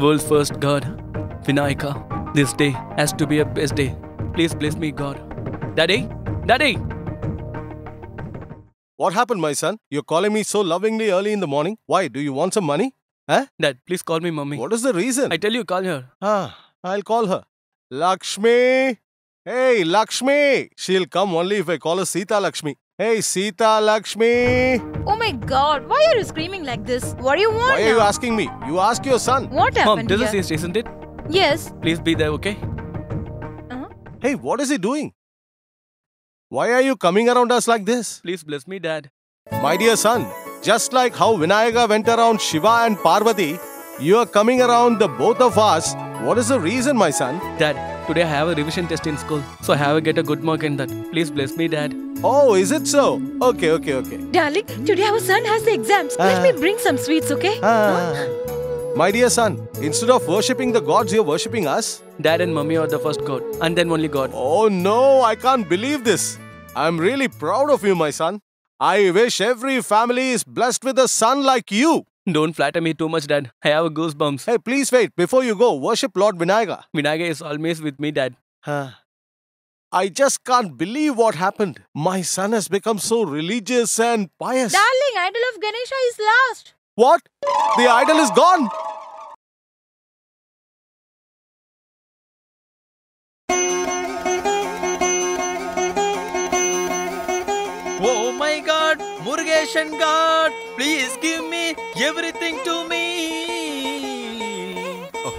World's first God, Vinayaka. This day has to be a best day. Please bless me, God. Daddy? Daddy! What happened, my son? You're calling me so lovingly early in the morning. Why? Do you want some money? Huh? Dad, please call me mommy. What is the reason? I tell you, call her. I'll call her. Lakshmi! Hey, Lakshmi! She'll come only if I call her Sita Lakshmi. Hey, Sita Lakshmi! Oh my God, why are you screaming like this? What do you want Why are now? you asking me? You ask your son. What Mom, happened this here? is his, isn't it? Yes. Please be there, okay? Hey, what is he doing? Why are you coming around us like this? Please bless me, Dad. My dear son, just like how Vinayaka went around Shiva and Parvati, you are coming around the both of us. What is the reason, my son? Dad, today I have a revision test in school, so I have to get a good mark in that. Please bless me, Dad. Oh, is it so? Okay. Darling, today our son has the exams. Let me bring some sweets, okay? My dear son, instead of worshipping the gods, you're worshipping us? Dad and Mummy are the first God, and then only God. Oh no, I can't believe this. I'm really proud of you, my son. I wish every family is blessed with a son like you. Don't flatter me too much, Dad. I have goosebumps. Hey, please wait. Before you go, worship Lord Vinayaka. Vinayaka is always with me, Dad. I just can't believe what happened. My son has become so religious and pious. Darling, idol of Ganesha is lost. What? The idol is gone. Oh my God, Murugeshan God, please give me everything to me.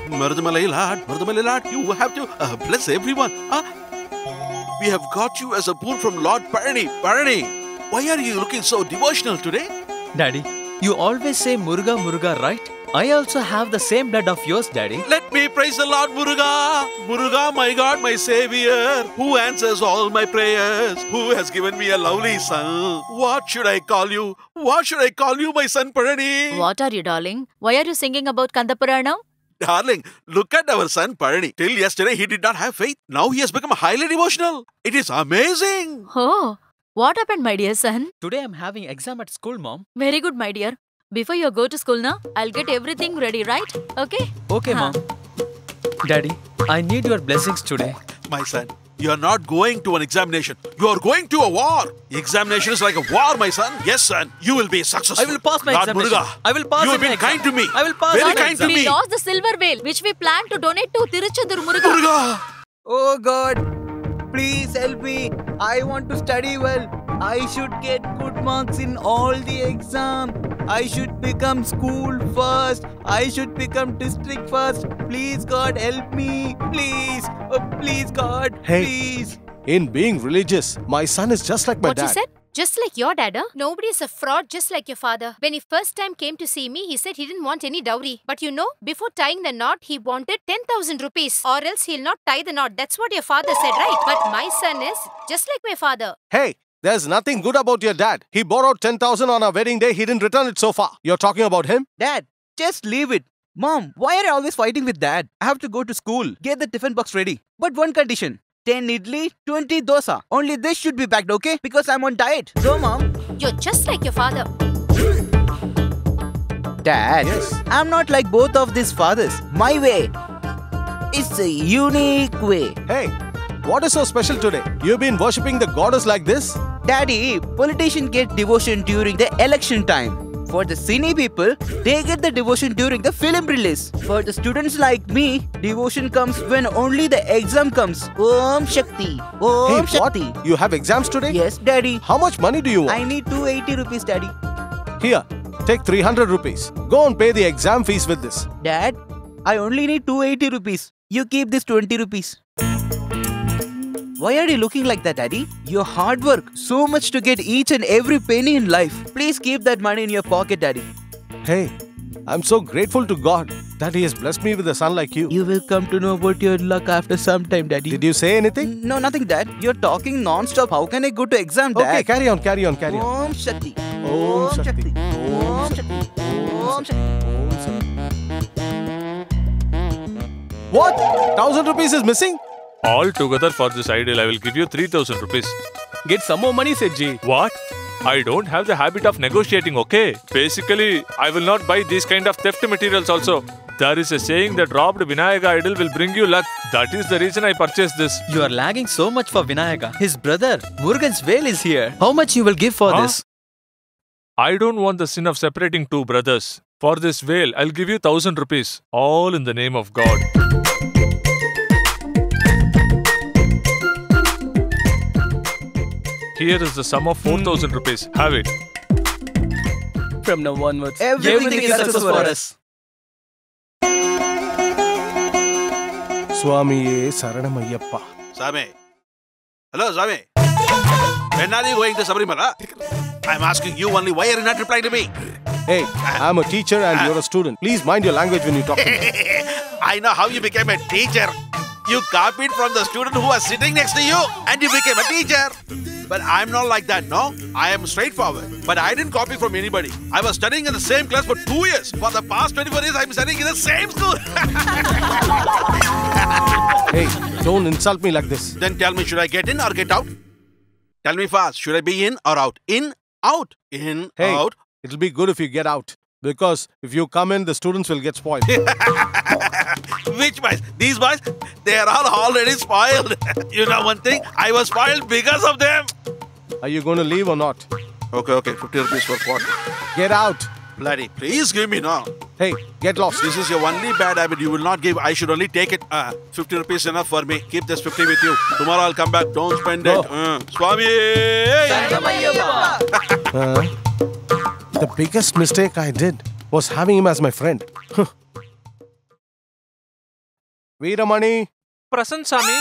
Marudamalai Lord, you have to bless everyone. We have got you as a boon from Lord Parani. Why are you looking so devotional today? Daddy, you always say Muruga, right? I also have the same blood of yours, Daddy. Let me praise the Lord Muruga. Muruga, my God, my Savior, who answers all my prayers, who has given me a lovely son. What should I call you? What should I call you, my son Parani? What are you, darling? Why are you singing about Kandapurana? Darling, look at our son Parani. Till yesterday, he did not have faith. Now he has become highly devotional. It is amazing. Oh, what happened, my dear son? Today I'm having exam at school, Mom. Very good, my dear. Before you go to school now, I'll get everything ready, right? Okay? Okay, Mom. Daddy, I need your blessings today. My son, you are not going to an examination. You are going to a war. Examination is like a war, my son. Yes, son. You will be successful. I will pass my Lord examination. Muruga, I will pass you have my been exam. kind to me. I will pass Very my kind to exam. me. We lost the silver whale, which we planned to donate to Tiruchendur Muruga. Muruga. Oh God, please help me. I want to study well. I should get good marks in all the exam. I should become school first. I should become district first. Please God help me. Please. Oh, please God. Hey. Please. In being religious, my son is just like my What dad. you said? Just like your dad, huh? Nobody is a fraud just like your father. When he first time came to see me, he said he didn't want any dowry. But you know, before tying the knot, he wanted 10,000 rupees. Or else he'll not tie the knot. That's what your father said, right? But my son is just like my father. Hey, there's nothing good about your dad. He borrowed 10,000 on our wedding day. He didn't return it so far. You're talking about him? Dad, just leave it. Mom, why are you always fighting with Dad? I have to go to school. Get the tiffin box ready. But one condition. 10 idli, 20 dosa. Only this should be packed, okay? Because I'm on diet. So, Mom. You're just like your father. Dad, Yes. I'm not like both of these fathers. My way. It's a unique way. Hey, what is so special today? You've been worshipping the goddess like this? Daddy, politicians get devotion during the election time. For the cine people, they get the devotion during the film release. For the students like me, devotion comes when only the exam comes. Om Shakti. Om Hey, Shakti. what? You have exams today? Yes, Daddy. How much money do you want? I need 280 rupees, Daddy. Here, take 300 rupees. Go and pay the exam fees with this. Dad, I only need 280 rupees. You keep this 20 rupees. Why are you looking like that, Daddy? Your hard work, so much to get each and every penny in life. Please keep that money in your pocket, Daddy. Hey, I'm so grateful to God that He has blessed me with a son like you. You will come to know about your luck after some time, Daddy. Did you say anything? No, nothing, Dad. You're talking non-stop. How can I go to exam, Dad? Okay, carry on. Om Shakti. Om Shakti. Om Shakti. Om Shakti. What? 1,000 rupees is missing? All together for this idol, I will give you 3,000 rupees. Get some more money, said G. What? I don't have the habit of negotiating, okay? Basically, I will not buy these kind of theft materials also. There is a saying that robbed Vinayaka idol will bring you luck. That is the reason I purchased this. You are lagging so much for Vinayaka. His brother, Murugan's veil is here. How much you will give for this? I don't want the sin of separating two brothers. For this veil, I'll give you 1,000 rupees. All in the name of God. Here is the sum of 4,000 rupees. Have it. From now onwards, Everything is success for us. Swamiye Saranamayappa. Swami. Hello, Swami. When are you going to Sabarimala? I'm asking you only. Why are you not replying to me? Hey, I'm a teacher and you're a student. Please mind your language when you talk to me. I know how you became a teacher. You copied from the student who was sitting next to you and you became a teacher. But I'm not like that, no? I am straightforward. But I didn't copy from anybody. I was studying in the same class for 2 years. For the past 24 years, I'm studying in the same school. Hey, don't insult me like this. Then tell me, should I get in or get out? Tell me fast. Should I be in or out? In, out, in, Hey, out. it'll be good if you get out. Because if you come in, the students will get spoiled. Which boys? These boys? They are all already spoiled. You know one thing? I was spoiled because of them. Are you going to leave or not? Okay. 50 rupees for quarter. Get out. Bloody, please give me now. Hey, get lost. This is your only bad habit. You will not give. I should only take it. 50 rupees enough for me. Keep this 50 with you. Tomorrow I'll come back. Don't spend it. Swami! The biggest mistake I did was having him as my friend. Veeramani, Prasanth Swami.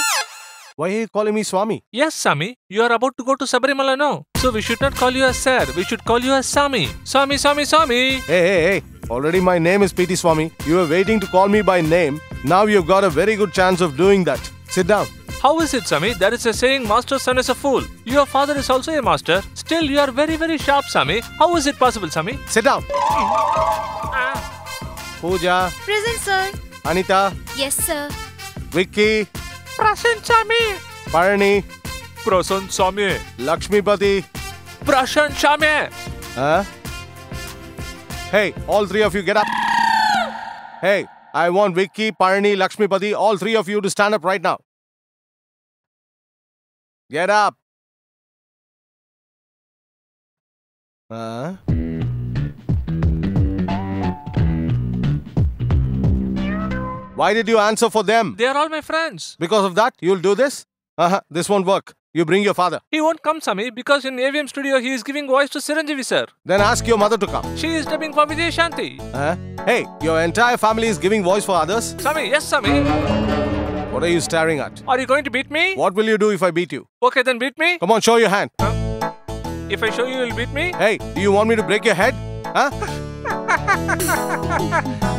why are you calling me Swami? Yes, Swami. You are about to go to Sabarimala now. So we should not call you as Sir. We should call you as Swami. Swami. Hey. Already my name is P.T. Swami. You were waiting to call me by name. Now you've got a very good chance of doing that. Sit down. How is it, Swami? There is a saying, master's son is a fool. Your father is also a master. Still, you are very, very sharp, Swami. How is it possible, Swami? Sit down. Pooja, Present, sir. Anita, Yes, sir. Vicky, Prasanth Swami. Parani, Prasanth Swami. Lakshmipati. Prasanth Swami. Huh? Hey, all three of you get up. Hey, I want Vicky, Parani, Lakshmipati, all three of you to stand up right now. Get up. Why did you answer for them? They are all my friends. Because of that, you'll do this? This won't work. You bring your father. He won't come, Swami, because in AVM studio he is giving voice to Chiranjeevi sir. Then ask your mother to come. She is dubbing for Vijay Shanti. Hey, your entire family is giving voice for others? Swami, yes, Swami. What are you staring at? Are you going to beat me? What will you do if I beat you? Okay, then beat me. Come on, show your hand. If I show you, you'll beat me? Hey, do you want me to break your head?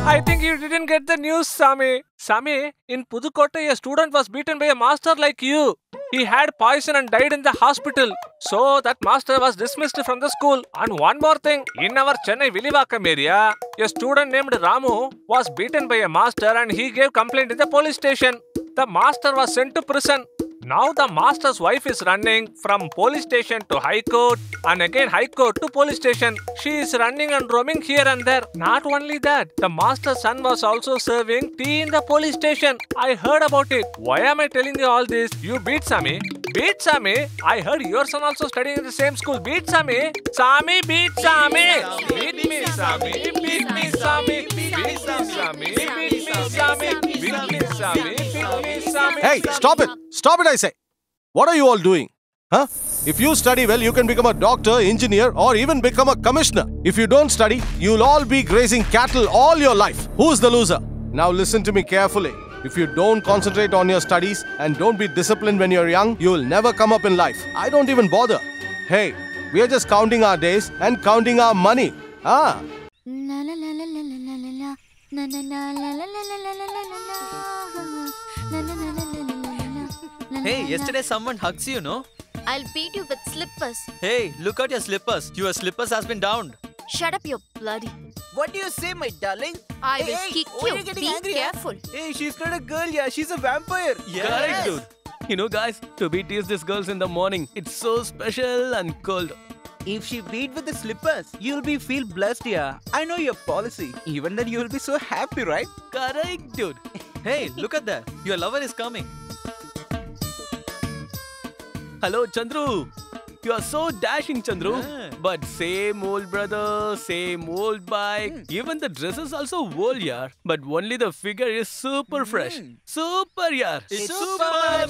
I think you didn't get the news, Swami. Swami, in Pudukkottai, a student was beaten by a master like you. He had poison and died in the hospital. So that master was dismissed from the school. And one more thing, in our Chennai Vilivakam area, a student named Ramu was beaten by a master and he gave complaint in the police station. The master was sent to prison. Now the master's wife is running from police station to high court and again high court to police station. She is running and roaming here and there. Not only that, the master's son was also serving tea in the police station. I heard about it. Why am I telling you all this? You beat Swami. Beat Swami. I heard your son also studying in the same school. Beat Swami. Swami, beat Swami. Beat me, Swami. Beat me, Swami. Beat me, Swami. Beat me, Swami. Beat me, Swami. Beat me, Swami. Hey, stop it. Stop it, I say. What are you all doing? If you study well, you can become a doctor, engineer, or even become a commissioner. If you don't study, you'll all be grazing cattle all your life. Who's the loser? Now listen to me carefully. If you don't concentrate on your studies and don't be disciplined when you're young, you'll never come up in life. I don't even bother. Hey, we are just counting our days and counting our money. Hey, yesterday someone hugs you, no? I'll beat you with slippers. Hey, look at your slippers. Your slippers has been downed. Shut up, you bloody. What do you say, my darling? I will kick why are you. you getting Be angry, careful. Hey, she's not a girl, yeah. She's a vampire. Correct, dude. You know, guys, to be teased these girls in the morning, it's so special and cold. If she beat with the slippers, you'll be feel blessed, yeah. I know your policy. Even then, you'll be so happy, right? Correct, dude. Hey, look at that. Your lover is coming. Hello, Chandru. You are so dashing, Chandru. But same old brother, same old bike. Even the dress is also old, yaar. But only the figure is super fresh. Super, yaar. It's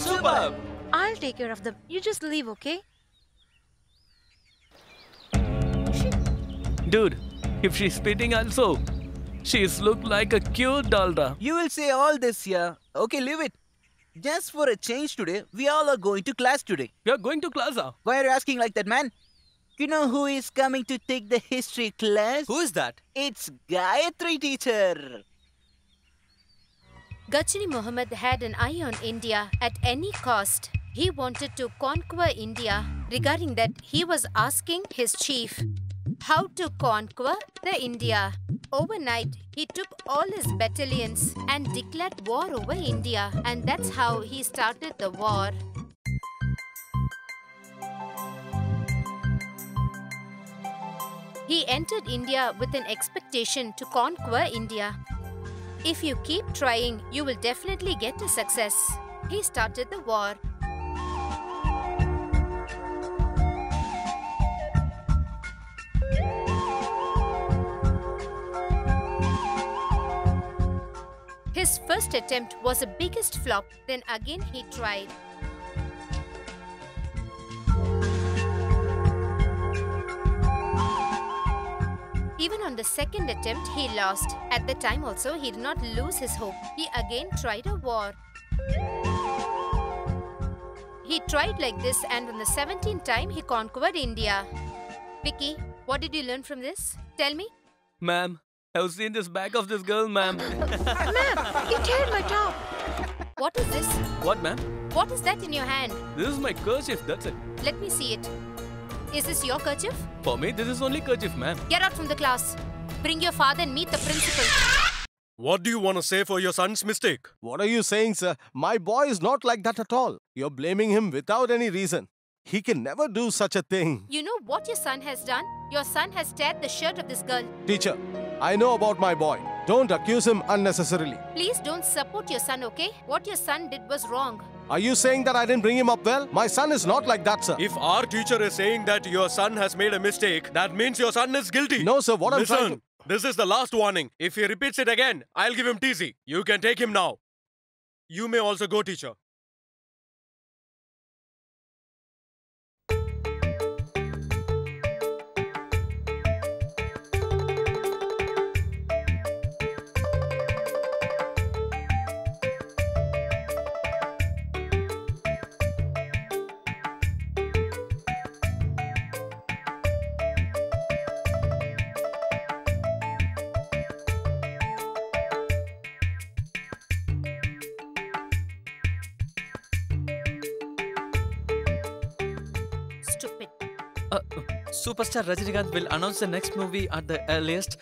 super. I'll take care of them. You just leave, okay? Dude, if she's spitting also, she's look like a cute dolda. You will say all this, yeah. Okay, leave it. Just for a change today, we all are going to class today. You're going to class, huh? Why are you asking like that, man? You know who is coming to take the history class? Who is that? It's Gayatri teacher. Ghajini Muhammad had an eye on India at any cost. He wanted to conquer India. Regarding that, he was asking his chief how to conquer the India. Overnight, he took all his battalions and declared war over India. And that's how he started the war. He entered India with an expectation to conquer India. If you keep trying, you will definitely get a success. He started the war. His first attempt was the biggest flop. Then again he tried. Even on the second attempt, he lost. At the time also, he did not lose his hope. He again tried a war. He tried like this, and on the 17th time, he conquered India. Vicky, what did you learn from this? Tell me. Ma'am, I've seen this back of this girl, ma'am. Ma'am, you teared my top. What is this? What, ma'am? What is that in your hand? This is my kerchief, that's it. Let me see it. Is this your kerchief? For me, this is only kerchief, ma'am. Get out from the class. Bring your father and meet the principal. What do you want to say for your son's mistake? What are you saying, sir? My boy is not like that at all. You're blaming him without any reason. He can never do such a thing. You know what your son has done? Your son has teared the shirt of this girl. Teacher, I know about my boy. Don't accuse him unnecessarily. Please don't support your son, okay? What your son did was wrong. Are you saying that I didn't bring him up well? My son is not like that, sir. If our teacher is saying that your son has made a mistake, that means your son is guilty. No, sir. What I'm trying Listen, to... this is the last warning. If he repeats it again, I'll give him TC. You can take him now. You may also go, teacher. Stupid. Superstar Rajinikanth will announce the next movie at the earliest.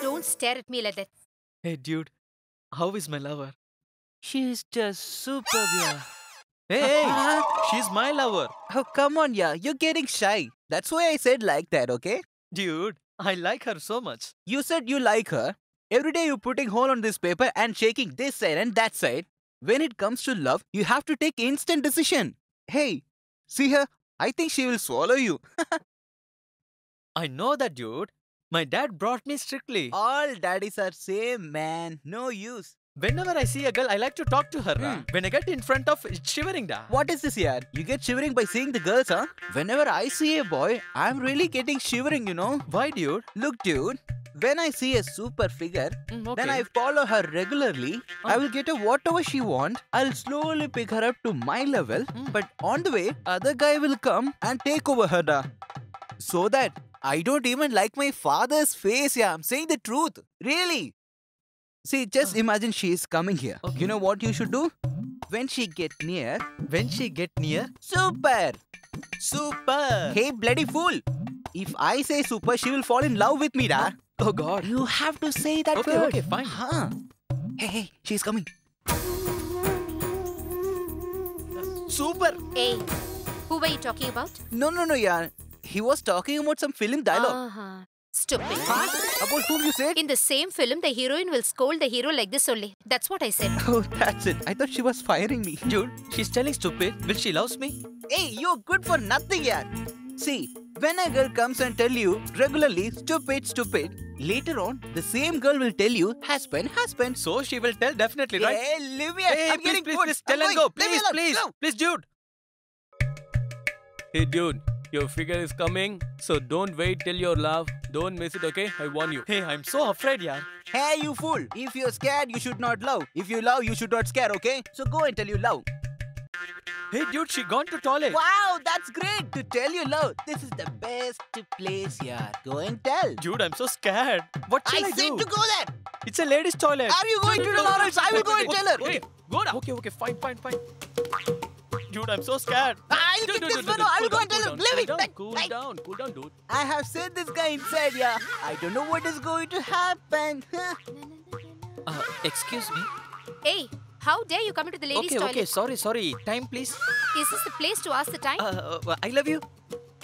Don't stare at me like that. Hey, dude. How is my lover? She's just super, yeah. Hey, she's my lover. Oh, come on, yeah. You're getting shy. That's why I said like that, okay? Dude, I like her so much. You said you like her. Every day you're putting hole on this paper and shaking this side and that side. When it comes to love, you have to take instant decision. Hey, see her? I think she will swallow you. I know that, dude. My dad brought me strictly. All daddies are same, man. No use. Whenever I see a girl, I like to talk to her. When I get in front of, it's shivering da. What is this here? You get shivering by seeing the girls, huh? Whenever I see a boy, I'm really getting shivering, you know? Why, dude? Look, dude. When I see a super figure, Okay. then I follow her regularly. I will get her whatever she wants. I'll slowly pick her up to my level. But on the way, other guy will come and take over her. Da. So that I don't even like my father's face. Yeah, I'm saying the truth. Really. See, just imagine she is coming here. Okay. You know what you should do? When she get near, When she get near, super. super. Hey, bloody fool. If I say super, she will fall in love with me, da. Oh God. You have to say that Okay, word. okay, fine. Huh. Hey, she's coming. Super. Hey, who were you talking about? No, yeah. He was talking about some film dialogue. Stupid. About whom you said? In the same film, the heroine will scold the hero like this only. That's what I said. Oh, that's it. I thought she was firing me. Dude, she's telling stupid. Will she loves me? Hey, you're good for nothing, yaar. See, when a girl comes and tell you regularly, stupid, later on, the same girl will tell you, husband. So she will tell definitely, right? Hey, leave me. Hey, I'm getting please, bored. please, tell I'm and go. going. Leave me Please, alone. please, Go. dude. Hey, dude, your figure is coming, so don't wait till you're love. Don't miss it, okay? I warn you. Hey, I'm so afraid, yaar. Hey, you fool. If you're scared, you should not love. If you love, you should not scare, okay? So go and tell you love. Hey, dude, she gone to toilet. Wow, that's great. To tell you love. This is the best place, yaar. Go and tell. Dude, I'm so scared. What shall I I said do? to go there. It's a ladies' toilet. Are you going to tell or else I will go and tell her? Okay, go now. Okay, fine. Dude, I'm so scared. I'll get this fellow. I will go and tell her. Leave it. Cool down, dude. I have sent this guy inside, yeah. I don't know what is going to happen. Excuse me. Hey, how dare you come into the ladies' toilet? Okay, sorry. Time, please. Is this the place to ask the time? I love you.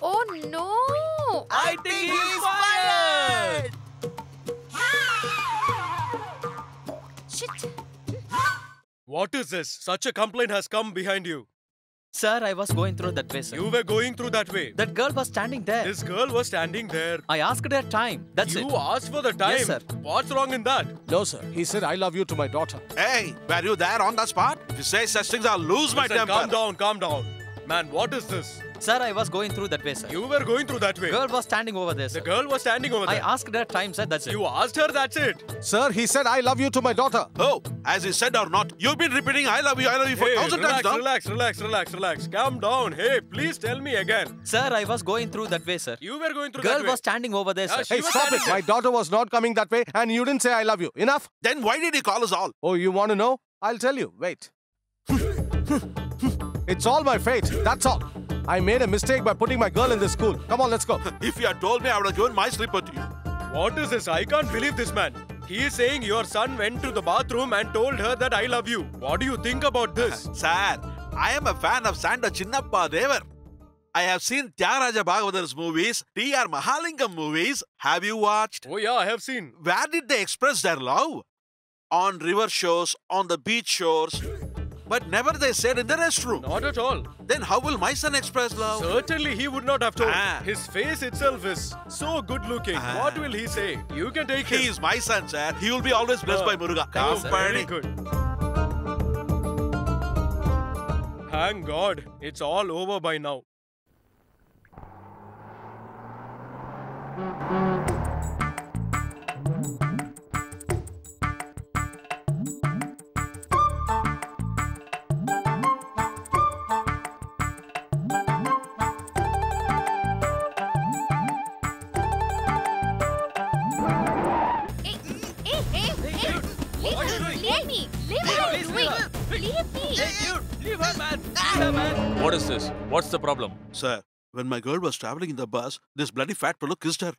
Oh no! I think he's fired. Shit! What is this? Such a complaint has come behind you. Sir, I was going through that way, sir. You were going through that way. That girl was standing there. This girl was standing there. I asked her time. That's You it. asked for the time. Yes, sir. What's wrong in that? No, sir. He said, I love you to my daughter. Hey, were you there on that spot? If you say such things, I'll lose my Listen, temper. calm down. Man, what is this? Sir, I was going through that way, sir. You were going through that way. Girl was standing over there, The sir. girl was standing over I there. asked her time, sir. That's it. You asked her, that's it. Sir, he said, I love you to my daughter. Oh, as he said or not, you've been repeating I love you for 1,000 times now. Relax. Calm down. Hey, please tell me again. Sir, I was going through that way, sir. You were going through Girl that way. was standing over there, Yeah, sir. she Hey, was stop it. standing My daughter was not coming that way and you didn't say I love you. Enough? Then why did he call us all? Oh, you want to know? I'll tell you. Wait. It's all my fate. That's all. I made a mistake by putting my girl in this school. Come on, let's go. If you had told me, I would have given my slipper to you. What is this? I can't believe this man. He is saying your son went to the bathroom and told her that I love you. What do you think about this? Sir, I am a fan of Santa Chinnappa Devar. I have seen Tyagaraja Bhagavatar's movies, T.R. Mahalingam movies. Have you watched? Oh yeah, I have seen. Where did they express their love? On river shores, on the beach shores. But never they said in the restroom. Not at all. Then how will my son express love? Certainly he would not have told. Ah. His face itself is so good looking. Ah. What will he say? You can take He him. is my son, sir. He will be always blessed by Muruga. Thank you, sir. Very good. Thank God. It's all over by now. Hey! Leave me! Leave me! Leave me! Leave her, man. What is this? What's the problem? Sir, when my girl was traveling in the bus, this bloody fat fellow kissed her.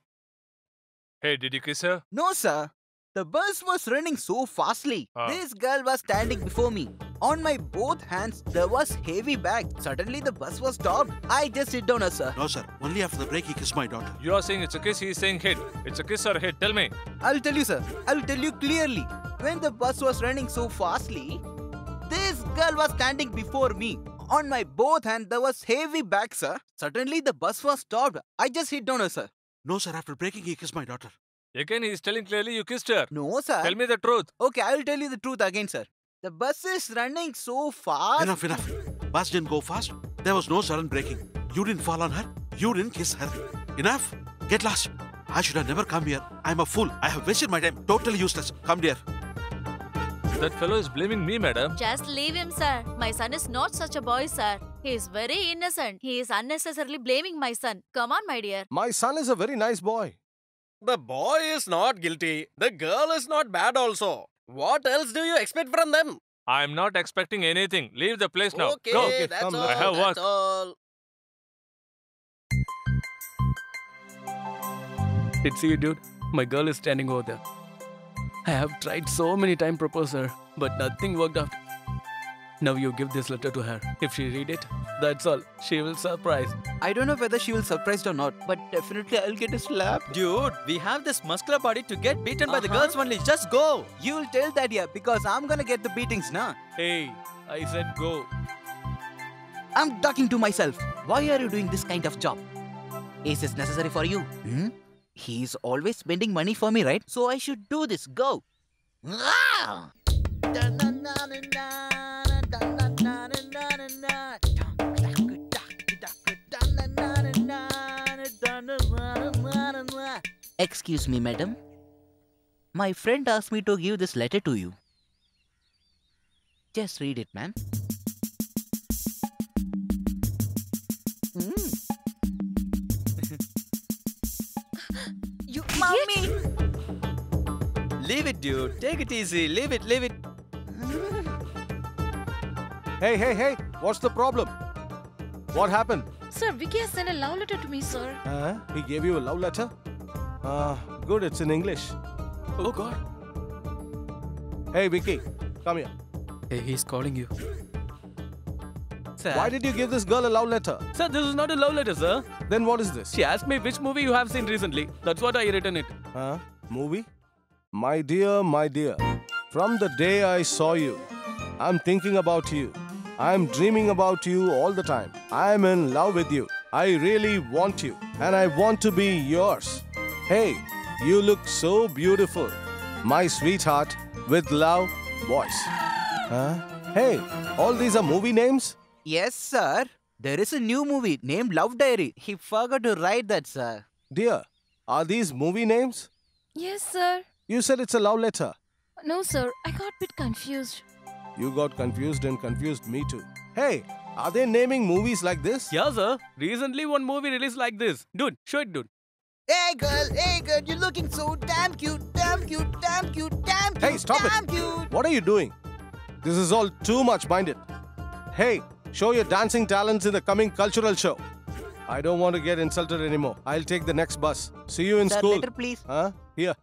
Hey, did you kiss her? No, sir. The bus was running so fastly. Ah. This girl was standing before me. On my both hands, there was heavy bag. Suddenly, the bus was stopped. I just sit down, sir. No, sir. Only after the break he kissed my daughter. You are saying it's a kiss, he is saying hit. It's a kiss or hit. Tell me. I'll tell you, sir. I'll tell you clearly. When the bus was running so fastly, this girl was standing before me. On my both hands, there was heavy bag, sir. Suddenly, the bus was stopped. I just hit down, sir. No, sir. After breaking, he kissed my daughter. Again, he is telling clearly you kissed her. No, sir. Tell me the truth. Okay, I will tell you the truth again, sir. The bus is running so fast. Enough. Bus didn't go fast. There was no sudden braking. You didn't fall on her. You didn't kiss her. Enough. Get lost. I should have never come here. I'm a fool. I have wasted my time. Totally useless. Come, dear. That fellow is blaming me, madam. Just leave him, sir. My son is not such a boy, sir. He is very innocent. He is unnecessarily blaming my son. Come on, my dear. My son is a very nice boy. The boy is not guilty. The girl is not bad also. What else do you expect from them? I am not expecting anything. Leave the place now. Okay, Go. that's come, all. I have work. That's all. Did see you, dude. My girl is standing over there. I have tried so many times to propose her, but nothing worked out. Now you give this letter to her. If she read it, that's all. She will surprise. I don't know whether she will surprised or not, but definitely I'll get a slap. Dude, we have this muscular body to get beaten by the girls only. Just go. You'll tell that, yeah, because I'm gonna get the beatings, nah. Hey, I said go. I'm talking to myself. Why are you doing this kind of job? Is this necessary for you? He's always spending money for me, right? So I should do this. Go. Excuse me, madam. My friend asked me to give this letter to you. Just read it, ma'am. You Mommy! Leave it, dude. Take it easy. Leave it, leave it. Hey, what's the problem? What happened? Sir, Vicky has sent a love letter to me, sir. He gave you a love letter? Good, it's in English. Oh God. Hey, Vicky, come here. Hey, he's calling you. Sir. Why did you give this girl a love letter? Sir, this is not a love letter, sir. Then what is this? She asked me which movie you have seen recently. That's what I written it. Movie? My dear, from the day I saw you, I'm thinking about you. I'm dreaming about you all the time. I'm in love with you. I really want you, and I want to be yours. Hey, you look so beautiful. My sweetheart, with love, voice. Hey, all these are movie names? Yes, sir. There is a new movie named Love Diary. He forgot to write that, sir. Dear, are these movie names? Yes, sir. You said it's a love letter. No, sir. I got a bit confused. You got confused and confused me too. Hey, are they naming movies like this? Yeah, sir. Recently one movie released like this. Dude, show it, dude. Hey girl, you're looking so damn cute, damn cute, damn cute, damn cute. Hey, stop damn it. Cute. What are you doing? This is all too much minded. Hey, show your dancing talents in the coming cultural show. I don't want to get insulted anymore. I'll take the next bus. See you in Sir, school. letter, please. Here.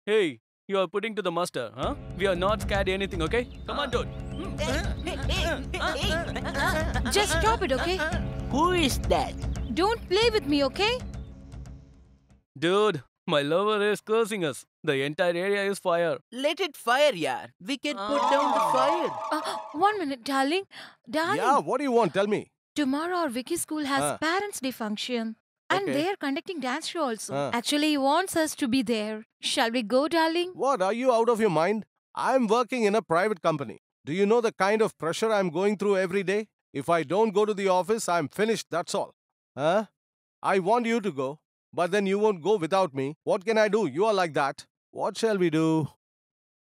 Hey, you are putting to the master, huh? We are not scared anything, okay? Come on, dude. Just stop it, okay? Who is that? Don't play with me, okay? Dude, my lover is cursing us. The entire area is fire. Let it fire, yaar. We can put down the fire. 1 minute, darling. Darling. Yeah, what do you want? Tell me. Tomorrow our Vicky school has Parents' Day function. And Okay. they are conducting dance show also. Actually, he wants us to be there. Shall we go, darling? What? Are you out of your mind? I'm working in a private company. Do you know the kind of pressure I'm going through every day? If I don't go to the office, I'm finished, that's all. I want you to go, but then you won't go without me. What can I do? You are like that. What shall we do?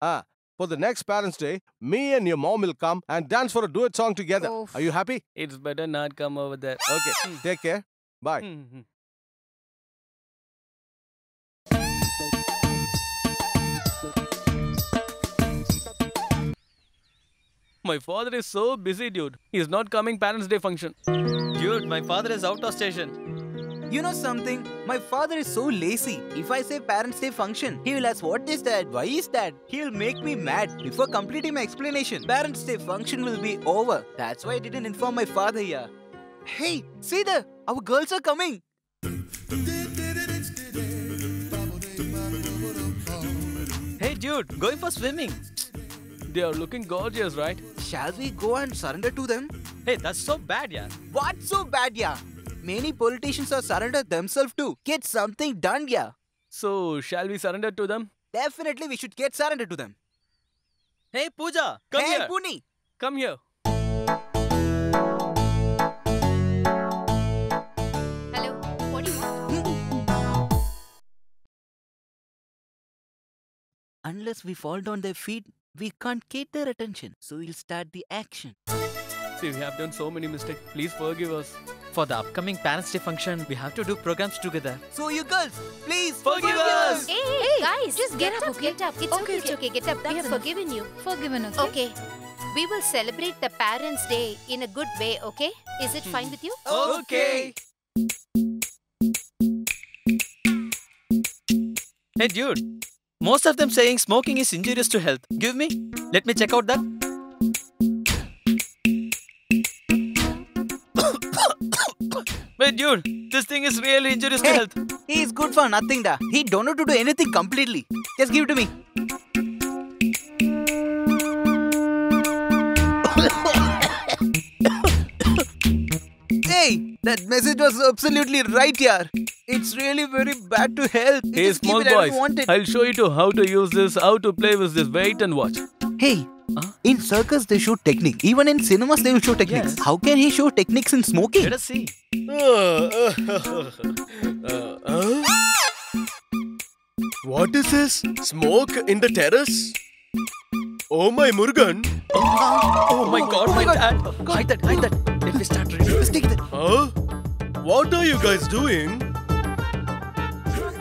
For the next Parents' Day, me and your mom will come and dance for a duet song together. Oof. Are you happy? It's better not come over there. Okay, take care. Bye. My father is so busy, dude. He's not coming Parents' Day function. Dude, my father is out of station. You know something? My father is so lazy. If I say Parents' Day function, he will ask, what is that? Why is that? He'll make me mad before completing my explanation. Parents' Day function will be over. That's why I didn't inform my father here. Hey, see there! Our girls are coming. Hey, dude, going for swimming. They are looking gorgeous, right? Shall we go and surrender to them? Hey, that's so bad, yeah. What's so bad, yeah? Many politicians are surrendered themselves too. Get something done, yeah. So, shall we surrender to them? Definitely we should get surrendered to them. Hey, Pooja, come Hey, here. Puni! Come here. Hello, what do you want? Unless we fall down their feet, we can't get their attention. So we'll start the action. See, we have done so many mistakes. Please forgive us. For the upcoming Parents' Day function, we have to do programs together. So you girls, please Forgive us. Hey, guys, just get up, okay? Get up. It's okay, it's okay. Get up. We have enough. forgiven you. Forgiven, okay? Okay. We will celebrate the Parents' Day in a good way, okay? Is it fine with you? Okay. Hey dude, most of them saying smoking is injurious to health. Give me. Let me check out that. Wait dude, this thing is really injurious to health. He is good for nothing da. He don't know to do anything completely. Just give it to me. Hey, that message was absolutely right, yaar. It's really very bad to health. Hey, Just small keep it, I don't boys, want it. I'll show you to how to use this, how to play with this. Wait and watch. Hey, in circus they show technique. Even in cinemas they will show techniques. Yes. How can he show techniques in smoking? Let us see. What is this? Smoke in the terrace? Oh my Murugan! Oh my god, my dad. Hide that. Let me start reading. Let's take that. Huh? What are you guys doing?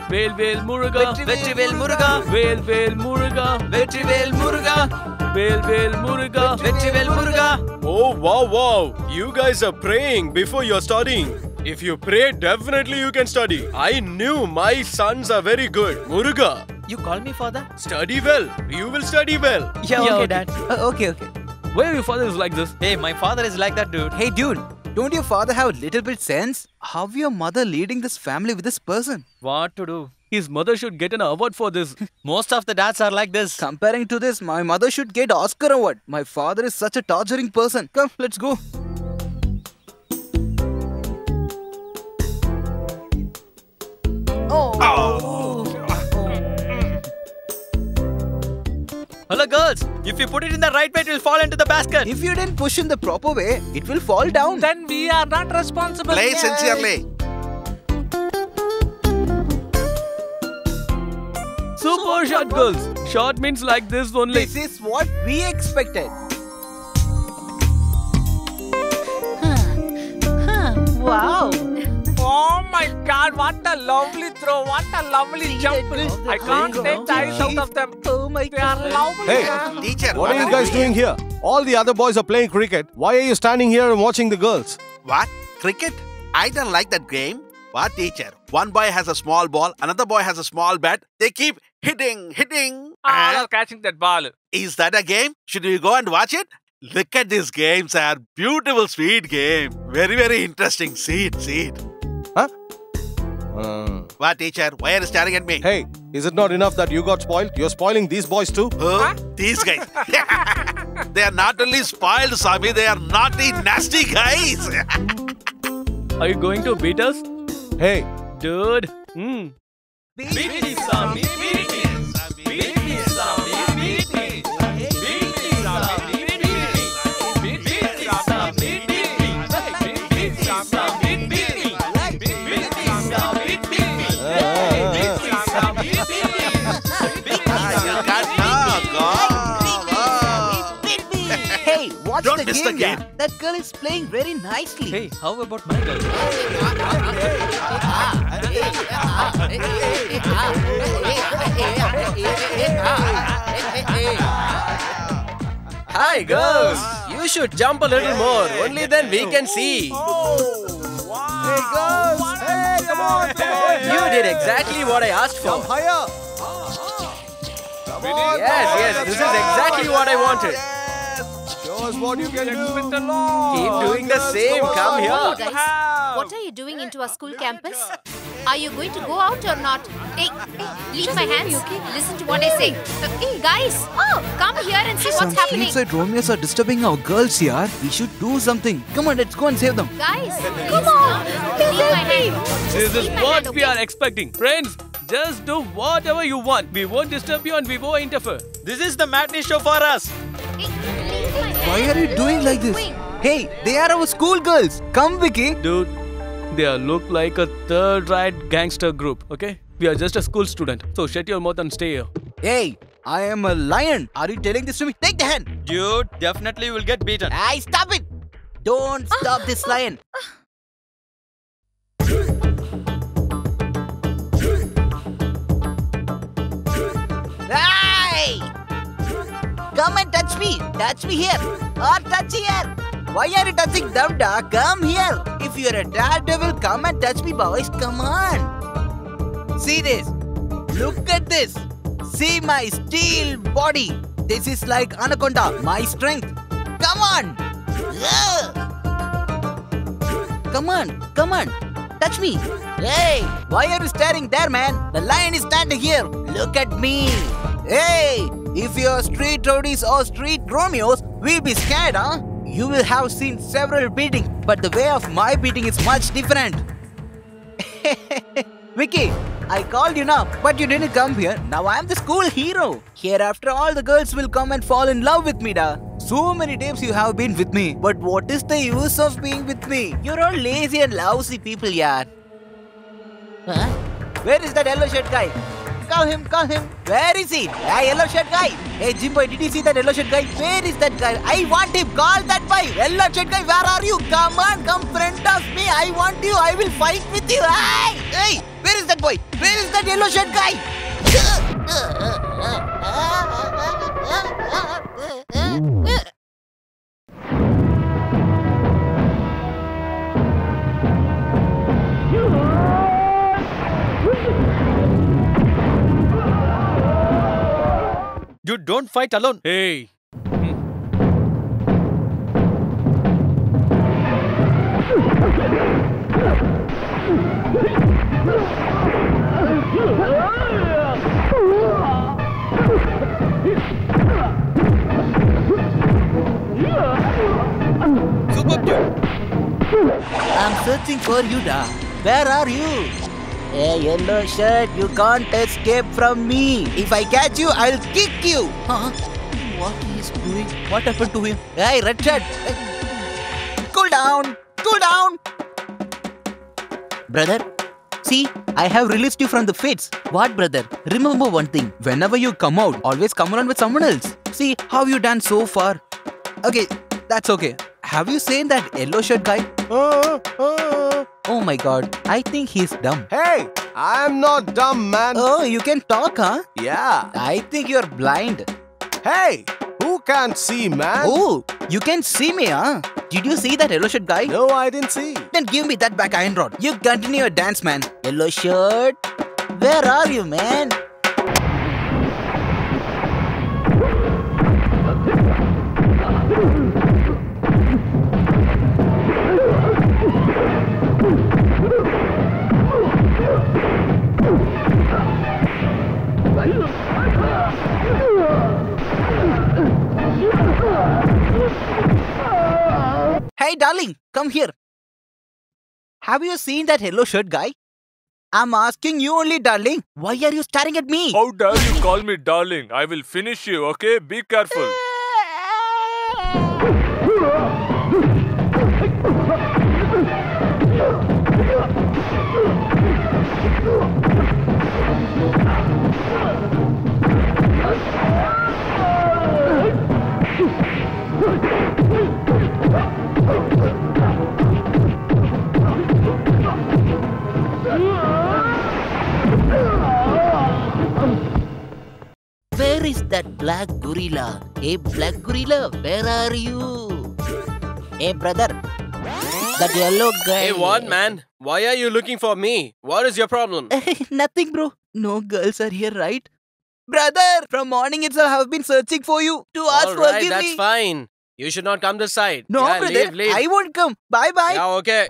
Vel Muruga. Vetrivel Muruga. Vel Muruga. Vetrivel Muruga. Vel Muruga. Vetrivel Muruga. Oh wow! You guys are praying before you're studying. If you pray, definitely you can study. I knew my sons are very good. Muruga, You call me father? study well. You will study well. Yeah, okay, dad. Okay. Why your father is like this? Hey, my father is like that, dude. Hey, dude. Don't your father have a little bit sense? How your mother leading this family with this person? What to do? His mother should get an award for this. Most of the dads are like this. Comparing to this, my mother should get Oscar award. My father is such a torturing person. Come, let's go. Hello, girls. If you put it in the right way, it will fall into the basket. If you didn't push in the proper way, it will fall down. Then we are not responsible. Play sincerely. Super short, girls. Short means like this only. This is what we expected. Wow. Oh my god, what a lovely throw. What a lovely jump. I can't take the eyes out of them. Oh my They are lovely. Hey, Teacher, what are you guys doing here? All the other boys are playing cricket. Why are you standing here and watching the girls? What? Cricket? I don't like that game. What, teacher? One boy has a small ball, another boy has a small bat. They keep hitting. All are catching that ball. Is that a game? Should we go and watch it? Look at this game, sir. Beautiful, sweet game. Very, very interesting. See it. Huh? What, teacher? Why are you staring at me? Hey, is it not enough that you got spoiled? You're spoiling these boys too? These guys. They are not only spoiled, Swami, they are naughty, nasty guys. Are you going to beat us? Hey, Dude. Beat me, Swami. Beat me. Beat me, Swami. Beat me. Beat me, Swami. Beat me. Beat me, Swami. Beat me. Beat me, Swami. Beat me. Beat me, Swami. Beat me. Beat me, Swami. Beat me. You can't talk. Hey, watch Don't the miss game, the game. yeah. That girl is playing very nicely. Hey, how about my girl? Hi, girls. You should jump a little more. Only then we can see. hey girls! Hey, come on! You did exactly what I asked for. Jump higher! Yes. This is exactly what I wanted. Show us what you can do. Keep doing the same. Come Hello here. guys, what are you doing into our school campus? Are you going to go out or not? Hey, leave my hands. Listen to what I say. Guys, come here and see Some what's happening. suicide Romeos are disturbing our girls here. We should do something. Come on, let's go and save them. Guys, come on. Leave my hand. This is Leave my what hand, we okay? are expecting. Friends, just do whatever you want. We won't disturb you and we won't interfere. This is the matinee show for us. Hey, leave my hand. Why are you doing like this? Hey, they are our school girls. Come, Vicky. Dude, they are look like a third-rate gangster group, okay? We are just a school student. So shut your mouth and stay here. Hey, I am a lion. Are you telling this to me? Take the hand. Dude, definitely will get beaten. Hey, stop it. Don't stop this lion. Hey! Come and touch me. Touch me here. Or touch here. Why are you touching them, dog? Come here. If you're a daredevil, come and touch me, boys. Come on. See this. Look at this. See my steel body. This is like anaconda. My strength. Come on. Come on. Come on. Touch me. Hey, why are you staring there, man? The lion is standing here. Look at me. Hey, if you're street rowdies or street Romeos, we'll be scared, huh? You will have seen several beatings, but the way of my beating is much different. Vicky, I called you now, but you didn't come here. Now I'm the school hero. Hereafter, all the girls will come and fall in love with me, da. So many times you have been with me, but what is the use of being with me? You're all lazy and lousy people, yaar. Huh? Where is that yellow shirt guy? Call him, call him. Where is he? Hey, yellow shirt guy. Hey, Jimbo, did you see that yellow shirt guy? Where is that guy? I want him. Call that boy. Yellow shirt guy, where are you? Come on, come friend of me. I want you. I will fight with you. Hey, hey, where is that boy? Where is that yellow shirt guy? You don't fight alone. Hey. I'm searching for you, da. Where are you? Hey, yellow shirt, you can't escape from me. If I catch you, I'll kick you. Huh? What is he doing? What happened to him? Hey, red shirt. Hey. Cool down. Cool down. Brother, see, I have released you from the fits. What, brother? Remember one thing. Whenever you come out, always come around with someone else. See how you done so far. Okay, that's okay. Have you seen that yellow shirt guy? Oh my god, I think he's dumb. Hey, I'm not dumb, man. Oh, you can talk, huh? Yeah. I think you're blind. Hey, who can't see, man? Oh, you can see me, huh? Did you see that yellow shirt guy? No, I didn't see. Then give me that back iron rod. You continue your dance, man. Yellow shirt, where are you, man? Hey, darling, come here. Have you seen that yellow shirt guy? I'm asking you only, darling. Why are you staring at me? How dare you call me darling? I will finish you, okay? Be careful. Where is that black gorilla? Hey, black gorilla, where are you? Hey, brother, that yellow guy. Hey, what, man? Why are you looking for me? What is your problem? Nothing, bro. No girls are here, right? Brother, from morning itself I have been searching for you to ask for Alright, forgive that's me. fine. You should not come this side. No, yeah, brother, leave. I won't come. Bye-bye. Yeah, okay.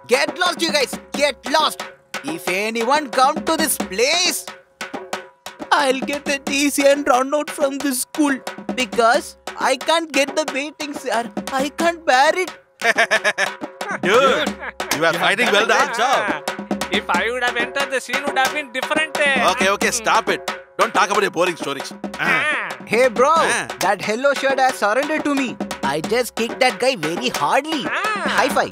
Get lost, you guys. Get lost. If anyone come to this place, I'll get the TC and run out from this school. Because I can't get the beatings, sir. I can't bear it. Dude, you are fighting well done. If I would have entered, the scene would have been different. Okay, stop it. Don't talk about your boring stories. Hey bro, that yellow shirt has surrendered to me. I just kicked that guy very hardly. High five.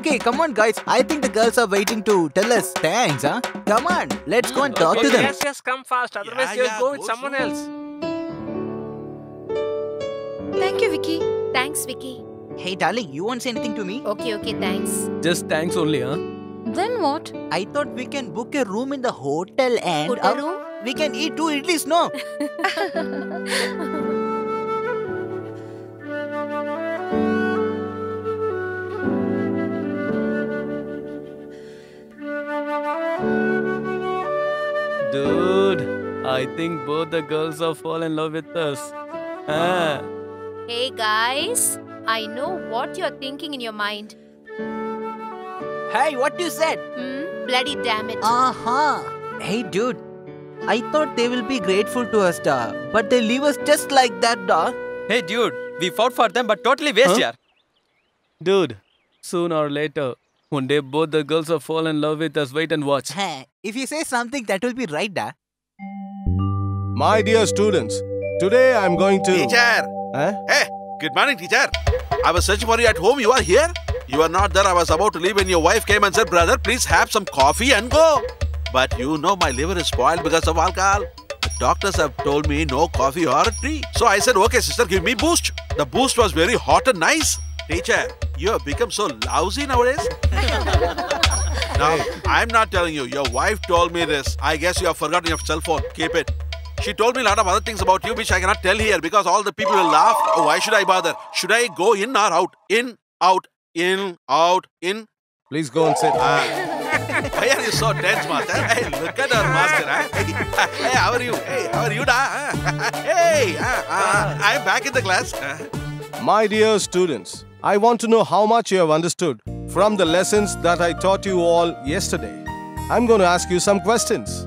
Okay, come on, guys. I think the girls are waiting to tell us thanks, huh? Come on, let's go and talk to them. Yes, come fast. Otherwise, you'll go with someone else. Thank you, Vicky. Thanks, Vicky. Hey, darling, you won't say anything to me? Okay, thanks. Just thanks only, huh? Then what? I thought we can book a room in the hotel and Hotel room? we can eat 2 idlis, no? Dude, I think both the girls have fallen in love with us. Ah. Hey, guys. I know what you're thinking in your mind. Hey, what you said? Bloody damn it. Hey, dude. I thought they will be grateful to us, da. But they leave us just like that, da. Hey, dude. We fought for them, but totally waste, yaar. Dude, sooner or later, one day both the girls will fall in love with us. Wait and watch. If you say something, that will be right, da. My dear students, today I'm going to... Teacher! Hey, good morning, teacher. I was searching for you at home. You are here? You are not there. I was about to leave when your wife came and said, brother, please have some coffee and go. But you know my liver is spoiled because of alcohol. The doctors have told me no coffee or tea. So I said, okay, sister, give me boost. The boost was very hot and nice. Teacher, you have become so lousy nowadays. Now, I'm not telling you. Your wife told me this. I guess you have forgotten your cell phone. Keep it. She told me a lot of other things about you which I cannot tell here because all the people will laugh. Oh, why should I bother? Should I go in or out? In, out, in, out, in? Please go and sit. Why are you so tense, master? Hey, look at our master. Hey, how are you? Hey, how are you, da? Hey, I'm back in the class. My dear students, I want to know how much you have understood from the lessons that I taught you all yesterday. I'm going to ask you some questions.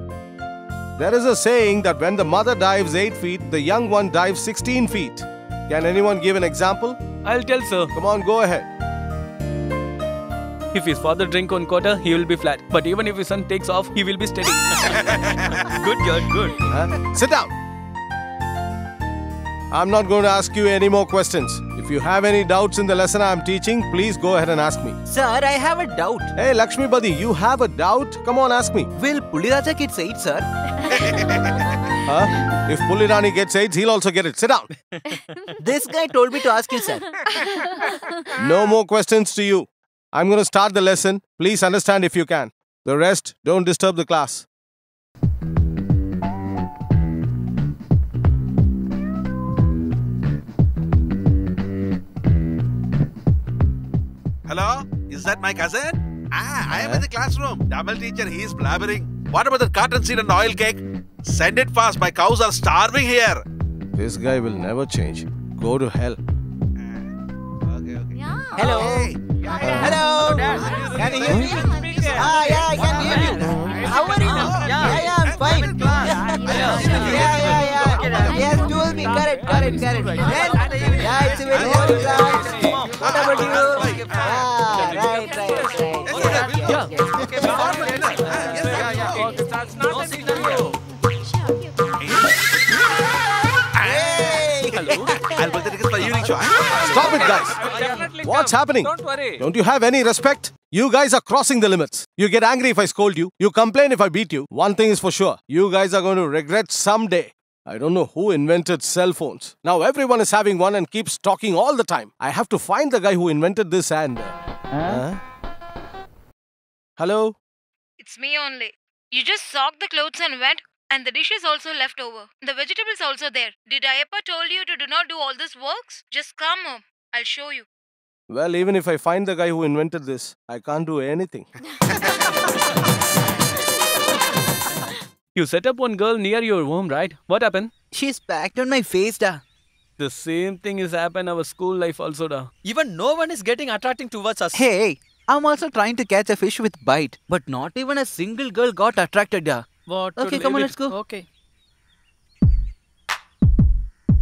There is a saying that when the mother dives 8 feet, the young one dives 16 feet. Can anyone give an example? I'll tell, sir. Come on, go ahead. If his father drink 1/4, he will be flat. But even if his son takes off, he will be steady. Good, girl, good. Sit down. I'm not going to ask you any more questions. If you have any doubts in the lesson I'm teaching, please go ahead and ask me. Sir, I have a doubt. Hey, Lakshmi Buddy, you have a doubt? Come on, ask me. Will Puliraja get AIDS, sir? If Pulirani gets AIDS, he'll also get it. Sit down. This guy told me to ask you, sir. No more questions to you. I'm going to start the lesson. Please understand if you can. The rest, don't disturb the class. Hello? Is that my cousin? I am in the classroom. Tamil teacher, he is blabbering. What about the cotton seed and oil cake? Send it fast. My cows are starving here. This guy will never change. Go to hell. Okay. Yeah. Hello. Hey. Hello. Can you hear me? Yeah, I can hear you. How are you? Yeah, I'm fine. Yeah. Yes, you will be correct. Then, yeah, it's a very good class. What about you? Right. I'll put the tickets for evening show. Stop it, guys. What's happening? Don't worry. Don't you have any respect? You guys are crossing the limits. You get angry if I scold you. You complain if I beat you. One thing is for sure. You guys are going to regret someday. I don't know who invented cell phones. Now everyone is having one and keeps talking all the time. I have to find the guy who invented this and... Hello? It's me only. You just socked the clothes and went, and the dish is also left over. The vegetables also there. Did I ever told you to do not do all this works? Just come home. I'll show you. Well, even if I find the guy who invented this, I can't do anything. You set up one girl near your home, right? What happened? She's packed on my face, da. The same thing is happened in our school life also, da. Even no one is getting attracting towards us. Hey, I'm also trying to catch a fish with bite. But not even a single girl got attracted, da. What? Okay, come on, let's go. Okay.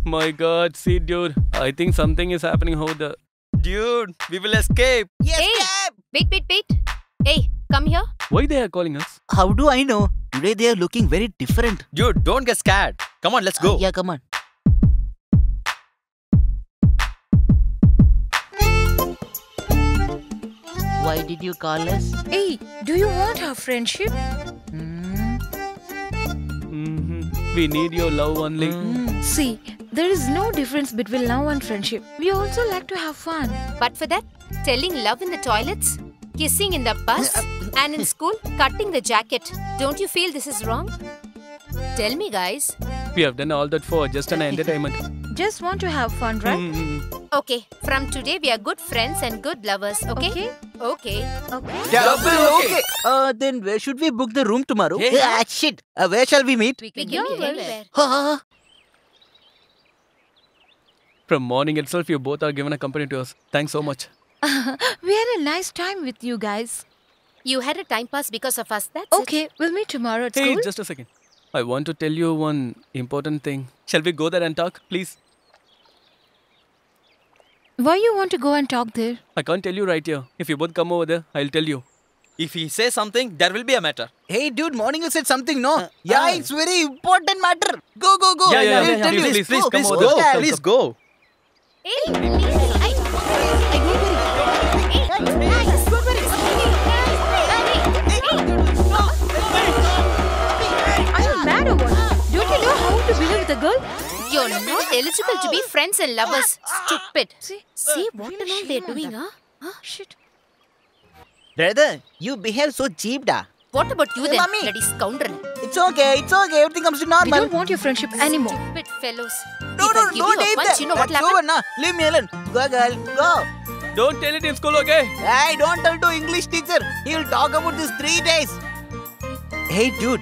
My God, see, dude. I think something is happening over there. Dude, we will escape. Yes, Hey, wait. Hey, come here. Why they are calling us? How do I know? Today they are looking very different. Dude, don't get scared. Come on, let's go. Yeah, come on. Why did you call us? Hey, do you want our friendship? We need your love only. See, there is no difference between love and friendship. We also like to have fun. But for that, telling love in the toilets, kissing in the bus, and in school, cutting the jacket. Don't you feel this is wrong? Tell me, guys. We have done all that for just an entertainment. Just want to have fun, right? Okay, from today we are good friends and good lovers, okay? Okay. Double okay. Then where should we book the room tomorrow? Shit. Where shall we meet? We can meet anywhere. From morning itself, you both are given a company to us. Thanks so much. We had a nice time with you guys. You had a time pass because of us, that's Okay, we'll meet tomorrow at Hey, school. just a second. I want to tell you one important thing. Shall we go there and talk, please? Why you want to go and talk there? I can't tell you right here. If you both come over there, I'll tell you. If he says something, there will be a matter. Hey, dude, morning you said something, no? It's very important matter. Go. Yeah, Tell you. please, Go, come please over go. there. Please go. Hey, please. Are you mad or what? Don't you know how to behave with a girl? You're not eligible to be friends and lovers. Stupid. See what feel and all shame they're on doing, that. huh? Shit. Brother, you behave so cheap, da. What about you then, Mummy. bloody scoundrel? It's okay. Everything comes to We normal. don't want your friendship anymore. Stupid fellows. No, If I give you a take punch, that. you know what will That's happen? over, na. Leave me alone. Go, girl. Go. Don't tell it in school, okay? Hey, don't tell to English teacher. He'll talk about this 3 days. Hey, dude.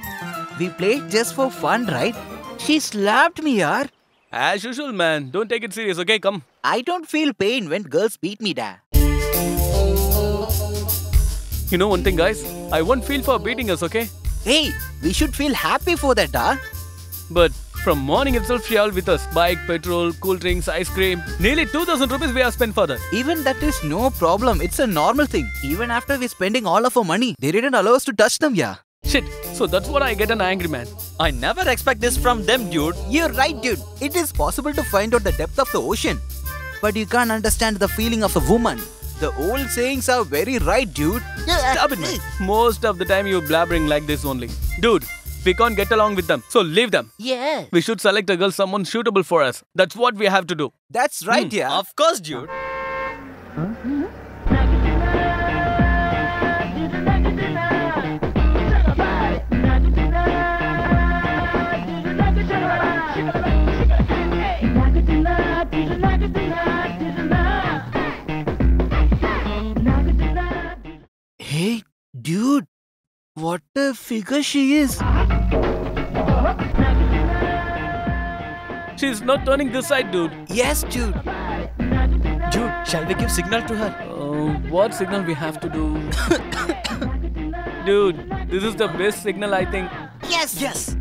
We played just for fun, right? She slapped me, yaar. As usual, man. Don't take it serious, okay? Come. I don't feel pain when girls beat me, da. You know one thing, guys? I won't feel for beating us, okay? Hey, we should feel happy for that, da. But from morning itself, she all with us. Bike, petrol, cool drinks, ice cream. Nearly 2,000 rupees we have spent for that. Even that is no problem. It's a normal thing. Even after we're spending all of our money, they didn't allow us to touch them, yeah. Shit. So that's what I get an angry man. I never expect this from them, dude. You're right, dude. It is possible to find out the depth of the ocean. But you can't understand the feeling of a woman. The old sayings are very right, dude. Stop it, man. Most of the time you blabbering like this only. Dude, we can't get along with them. So leave them. Yeah. We should select a girl someone suitable for us. That's what we have to do. That's right, yeah. Of course, dude. Hey, dude. What a figure she is. She's not turning this side, dude. Yes, dude. Dude, shall we give signal to her? What signal we have to do? Dude, this is the best signal, I think. Yes. Yes.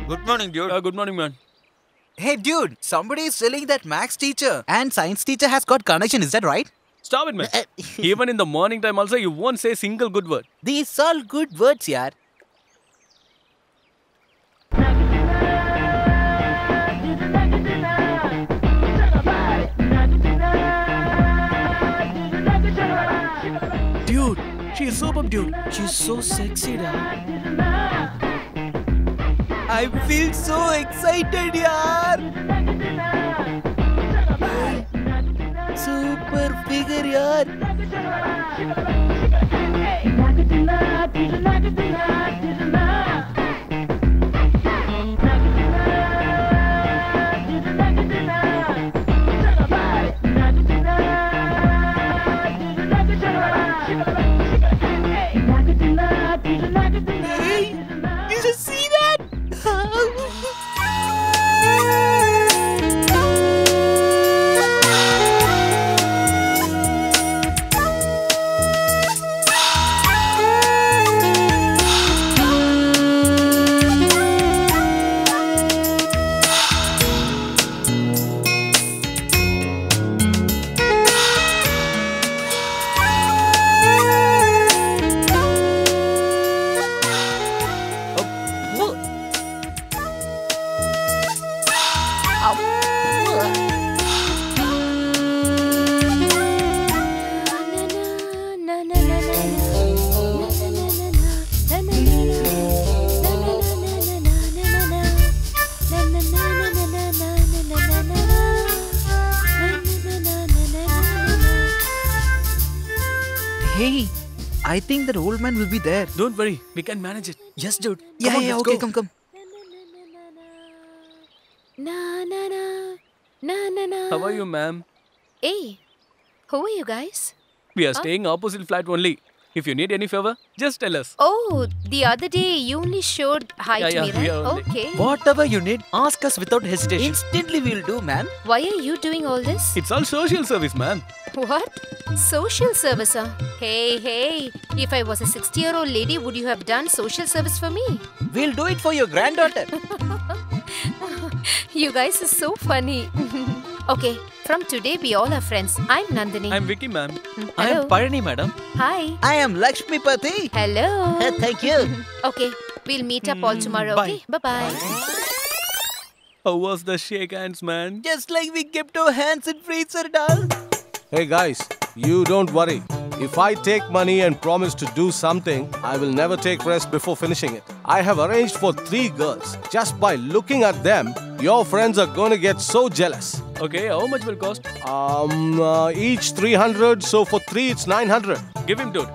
Good morning, dude. Good morning, man. Hey, dude. Somebody is selling that Max teacher. And science teacher has got connection. Is that right? Stop it, man. Even in the morning time also, you won't say single good word. These all good words, yaar. Dude, she's superb, dude. She's so sexy, da. I feel so excited, yaar. Super figure, yaar. Hey, did you see that? Hey, I think that old man will be there. Don't worry, we can manage it. Yes, dude. Yeah, Come on, yeah, let's okay, go. come. Na na na na na na. How are you, ma'am? Hey, who are you guys? We are staying opposite flat only. If you need any favor, just tell us. Oh, the other day you only showed hi Yeah, to yeah, me, we right? are only- Okay. Whatever you need, ask us without hesitation. Instantly we'll do, ma'am. Why are you doing all this? It's all social service, ma'am. What? Social service, huh? Hey. If I was a 60-year-old lady, would you have done social service for me? We'll do it for your granddaughter. You guys are so funny. Okay, from today we all are friends. I'm Nandini. I'm Vicky, ma'am. I Hello. am Parani, madam. Hi. I am Lakshmi Pati. Hello. Thank you. Okay, we'll meet up all tomorrow, bye. okay? Bye-bye. How was the shake hands, man? Just like we kept our hands in freezer, doll. Hey guys, you don't worry. If I take money and promise to do something, I will never take rest before finishing it. I have arranged for 3 girls. Just by looking at them, your friends are going to get so jealous. Okay, how much will cost? Each 300, so for 3 it's 900. Give him, dude.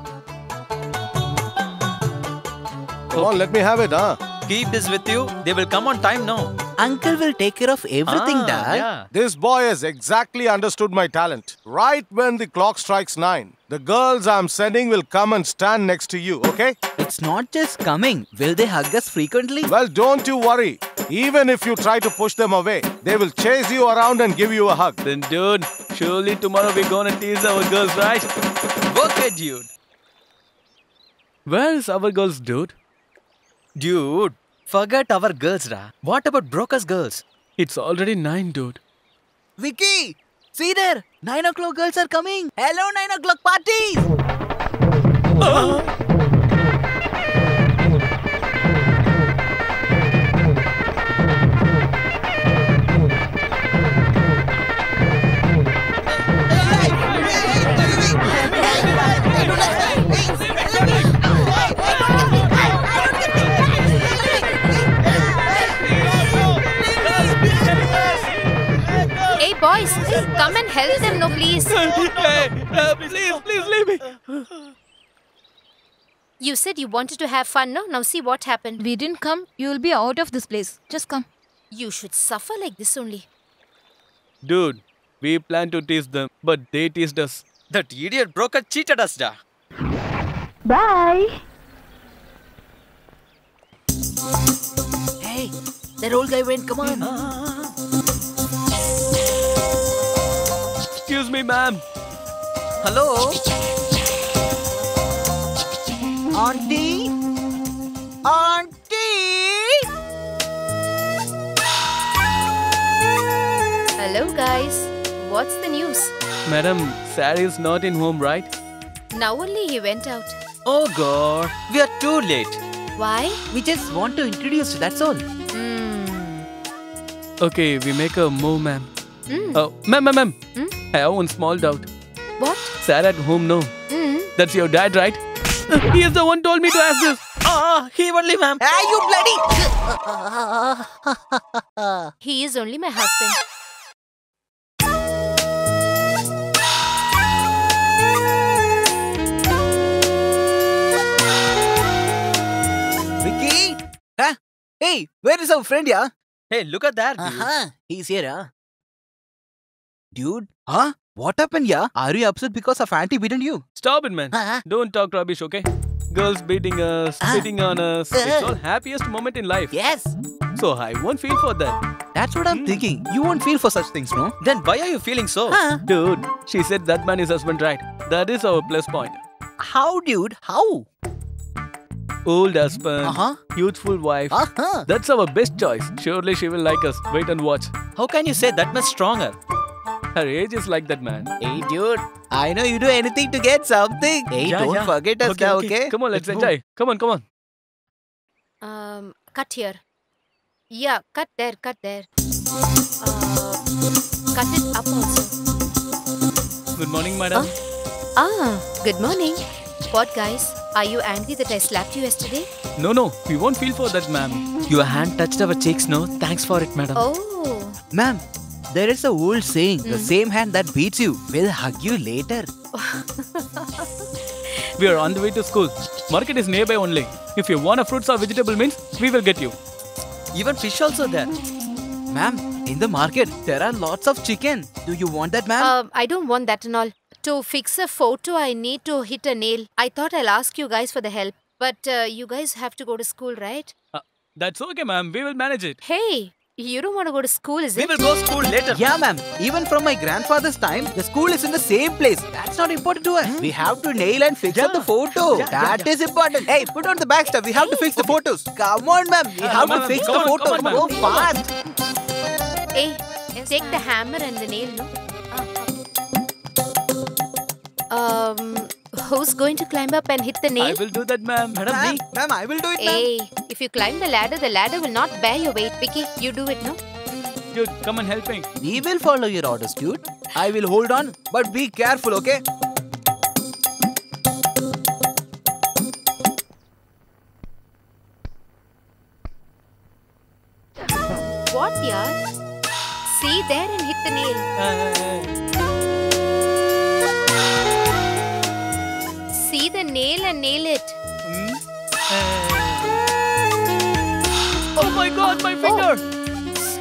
Come on, let me have it, huh? Keep this with you. They will come on time now. Uncle will take care of everything, doll. Yeah. This boy has exactly understood my talent. Right when the clock strikes 9, the girls I'm sending will come and stand next to you, okay? It's not just coming. Will they hug us frequently? Well, don't you worry. Even if you try to push them away, they will chase you around and give you a hug. Then, dude, surely tomorrow we're gonna tease our girls, right? Okay, dude. Where is our girls, dude? Dude, forget our girls, ra. What about brokers' girls? It's already 9, dude. Vicky! See there! 9 o'clock girls are coming! Hello, 9 o'clock party! Hey boys, come and help them, no please. Please leave me. You said you wanted to have fun, no? Now see what happened. We didn't come. You will be out of this place. Just come. You should suffer like this only. Dude, we planned to tease them, but they teased us. That idiot broker cheated us, da. Bye. Hey, that old guy went, come on. Excuse me, ma'am. Hello? Auntie? Auntie? Hello guys. What's the news? Madam, Sari is not in home, right? Now only he went out. Oh god, we are too late. Why? We just want to introduce you, that's all. Okay, we make a move, ma'am. Ma'am. I have one small doubt. What? Sarah at home, no? That's your dad, right? He is the one told me to ask this. He only, ma'am. Ah, you bloody! He is only my husband. Vicky? Huh? Hey, where is our friend, yeah? Hey, look at that, dude. He's here, huh? Dude, huh? What happened, yeah? Are you upset because of auntie beaten you? Stop it, man. Don't talk rubbish, okay? Girls beating us, spitting on us. It's all happiest moment in life. Yes. So I won't feel for that. That's what I'm thinking. You won't feel for such things, no? Then why are you feeling so? Dude, she said that man is husband, right? That is our plus point. How, dude? How? Old husband, youthful wife. That's our best choice. Surely she will like us. Wait and watch. How can you say that much stronger? Her age is like that, man. Hey, dude. I know you do anything to get something. Hey, don't forget us now, okay? Come on, let's enjoy. Come on. Cut here. Yeah, cut there. Cut it up also. Good morning, madam. Good morning. What, guys? Are you angry that I slapped you yesterday? No, we won't feel for that, ma'am. Your hand touched our cheeks, no? Thanks for it, madam. Oh. Ma'am, there is a old saying, the same hand that beats you will hug you later. We are on the way to school. Market is nearby only. If you want a fruits or vegetable means, we will get you. Even fish also there. Ma'am, in the market, there are lots of chicken. Do you want that, ma'am? I don't want that and all. To fix a photo, I need to hit a nail. I thought I'll ask you guys for the help. But you guys have to go to school, right? That's okay, ma'am. We will manage it. Hey, you don't want to go to school, is We it? will go school later. Yeah, ma'am. Even from my grandfather's time, the school is in the same place. That's not important to us. We have to nail and fix up the photo. That is important. Hey, put on the back stuff. We have to fix the photos. Come on, ma'am. We have to fix the photos. Go fast. Hey, take the hammer and the nail, no? Who's going to climb up and hit the I nail? will do that, ma'am. Ma'am, I will do it, ma'am. Hey, if you climb the ladder will not bear your weight. Vicky, you do it, no? Dude, come and help me. We will follow your orders, dude. I will hold on, but be careful, okay? What, yaar? See there and hit the nail. See the nail and nail it. Oh my god, my finger!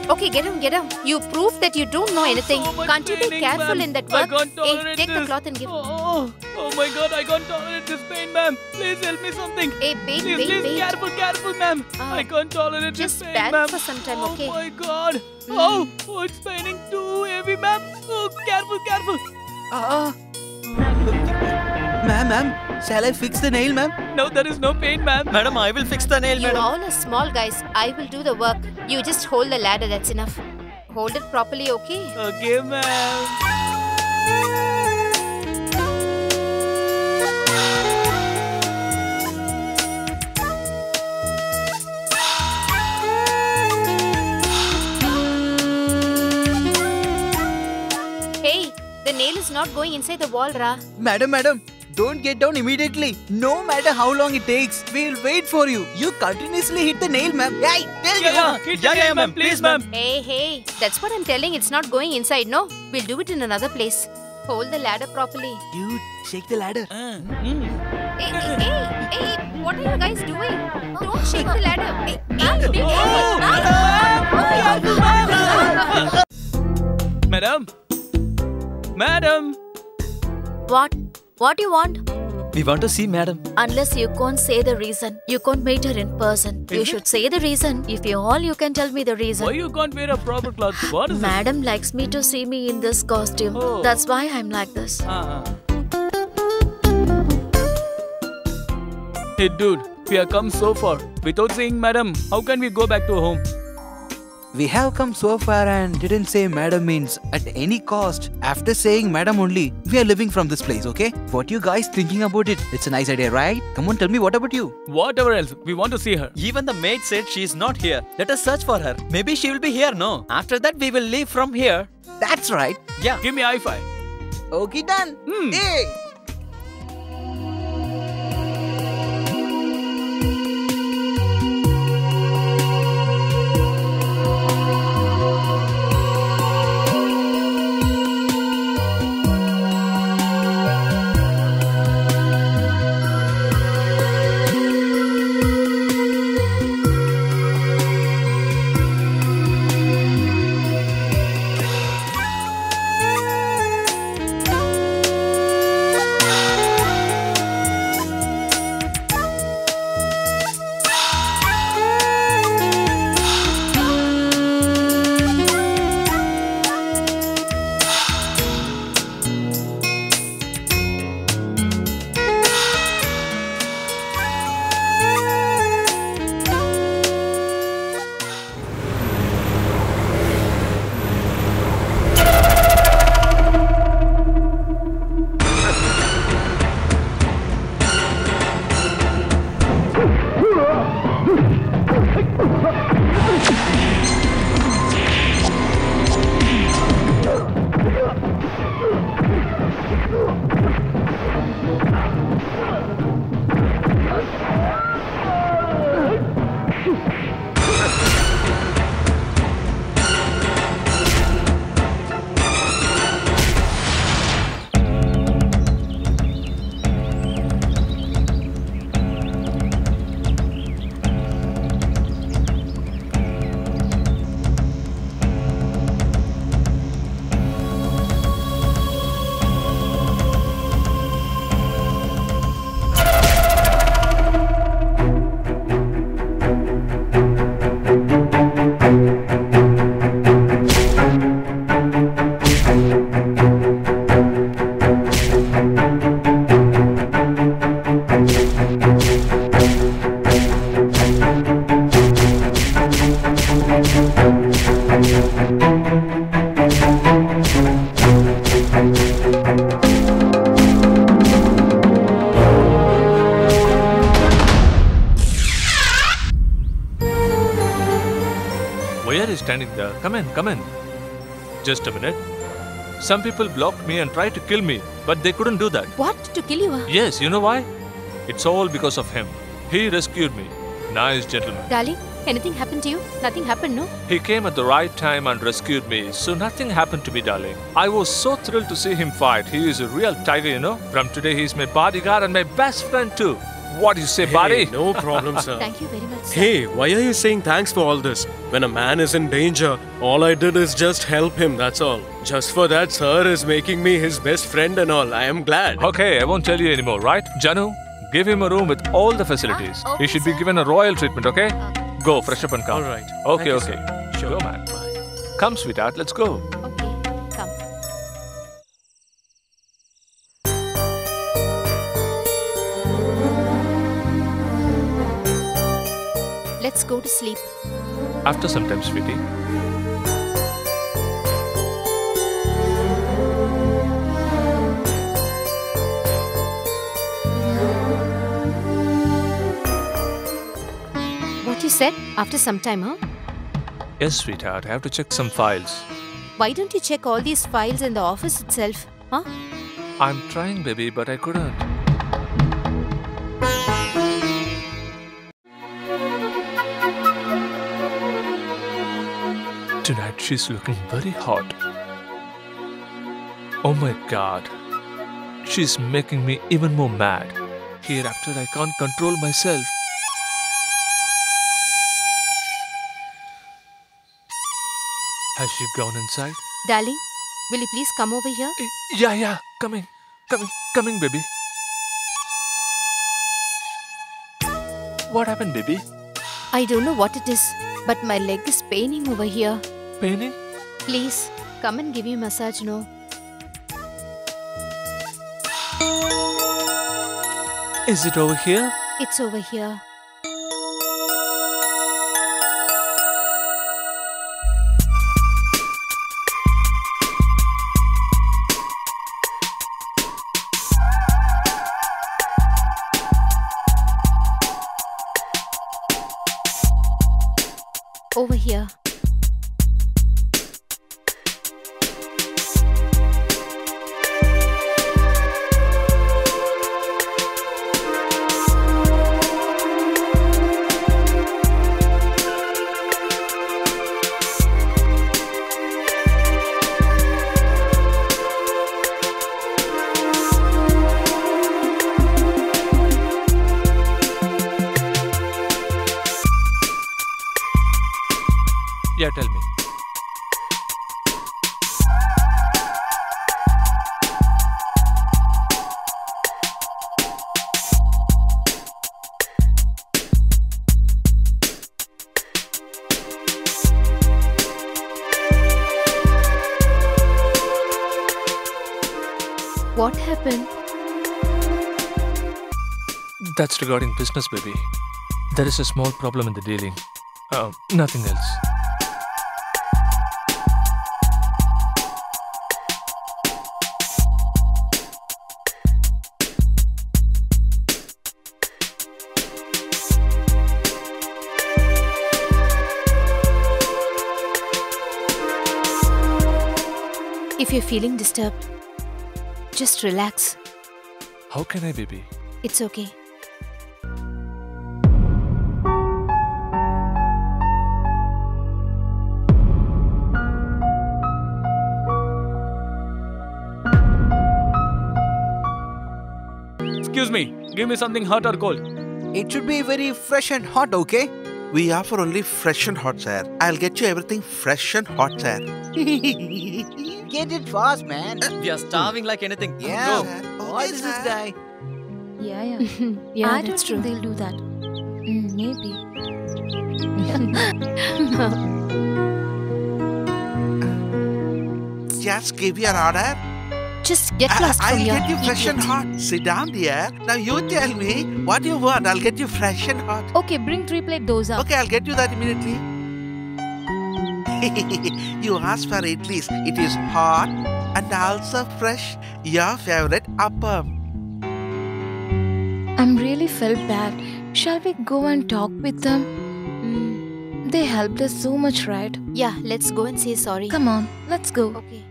Okay, get down. You prove that you don't know anything. So much Can't you be paining, careful ma'am. in that I work? can't Hey, tolerate take the this. cloth and give. Oh my god, I can't tolerate this pain, ma'am. Please help me something. Hey, wait. Please, careful, ma'am. I can't tolerate Just this pain, bear it ma'am. for some time, okay? Oh my god. Oh, it's paining too heavy, ma'am. Oh, careful. Ma'am, shall I fix the nail, ma'am? No, there is no pain, ma'am. Madam, I will fix the nail, You madam. all are small guys. I will do the work. You just hold the ladder, that's enough. Hold it properly, okay? Okay, ma'am. Hey, the nail is not going inside the wall, Ra. Madam, don't get down immediately. No matter how long it takes, we'll wait for you. You continuously hit the nail, ma'am. Hey, tell you. Yeah, ma'am. Please, ma'am. Hey, that's what I'm telling. It's not going inside, no? We'll do it in another place. Hold the ladder properly. Dude, shake the ladder. Hey, what are you guys doing? Don't shake the ladder. Hey, be careful. Madam. What do you want? We want to see madam. Unless you can't say the reason, you can't meet her in person. You should say the reason. If you can tell me the reason. Why you can't wear a proper cloth? What is Madam likes me to see me in this costume. Oh. That's why I'm like this. Hey, dude, we have come so far. Without seeing madam, how can we go back to home? We have come so far and didn't say madam means at any cost. After saying madam only, we are living from this place, okay? What you guys thinking about it? It's a nice idea, right? Come on, tell me, what about you? Whatever else, we want to see her. Even the maid said she is not here. Let us search for her. Maybe she will be here, no? After that, we will leave from here. That's right. Yeah. Give me a high five. Okay, done. Hey! standing there. Come in, come in. Just a minute. Some people blocked me and tried to kill me, but they couldn't do that. What? To kill you? Yes, you know why? It's all because of him. He rescued me. Nice gentleman. Darling, anything happened to you? Nothing happened, no? He came at the right time and rescued me, so nothing happened to me, darling. I was so thrilled to see him fight. He is a real tiger, you know. From today, he's my bodyguard and my best friend too. What do you say, buddy? Hey, no problem, sir. Thank you very much, sir. Hey, why are you saying thanks for all this? When a man is in danger, all I did is just help him, that's all. Just for that, sir is making me his best friend and all. I am glad. Okay, I won't tell you anymore, right? Janu, give him a room with all the facilities. Okay, He should be sir. given a royal treatment, okay? Go, fresh up and come. All right. Okay, Thank you, okay. sir. Sure. Go, man. Come, sweetheart, let's go. Okay, come. Let's go to sleep. After some time, sweetie. What you said? After some time, huh? Yes, sweetheart, I have to check some files. Why don't you check all these files in the office itself? Huh? I'm trying, baby, but I couldn't. Tonight she's looking very hot. Oh my god. She's making me even more mad. Hereafter I can't control myself. Has she gone inside? Darling, will you please come over here? Yeah, coming, baby. What happened, baby? I don't know what it is, but my leg is paining over here. Paining? Please, come and give me a massage, no? Is it over here? It's over here. Over here. Yeah, tell me. What happened? That's regarding business, baby. There is a small problem in the dealing. Nothing else. If you're feeling disturbed, just relax. How can I, baby? It's okay. Excuse me, give me something hot or cold. It should be very fresh and hot, okay? We offer only fresh and hot, sir. I'll get you everything fresh and hot, sir. Get it fast, man. We are starving like anything. Yeah. Go. What is this guy? Yeah. Yeah, I don't that's think true. they'll do that. Maybe. Just give your order. Just get lost I'll from here. get you fresh and idiot. hot. Sit down, dear. Now you tell me what you want. I'll get you fresh and hot. Okay, bring 3 plate dosa. Okay, I'll get you that immediately. You asked for idlis. It is hot and also fresh. Your favorite appam. I'm really felt bad. Shall we go and talk with them? They helped us so much, right? Yeah, let's go and say sorry. Come on, let's go. Okay.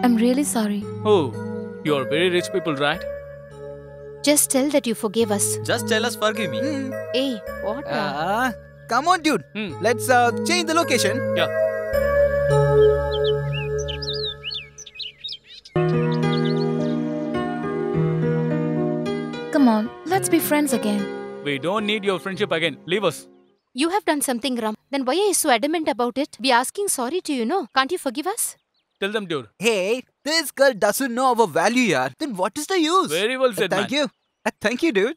I'm really sorry. Oh, you're very rich people, right? Just tell that you forgive us. Just tell us, forgive me. Hey, what? Come on, dude. Let's change the location. Yeah. Come on, let's be friends again. We don't need your friendship again. Leave us. You have done something wrong. Then why are you so adamant about it? We're asking sorry to you, no? Can't you forgive us? Tell them, dude. Hey, this girl doesn't know our value, yaar. Then what is the use? Very well said, Thank man. you. Thank you, dude.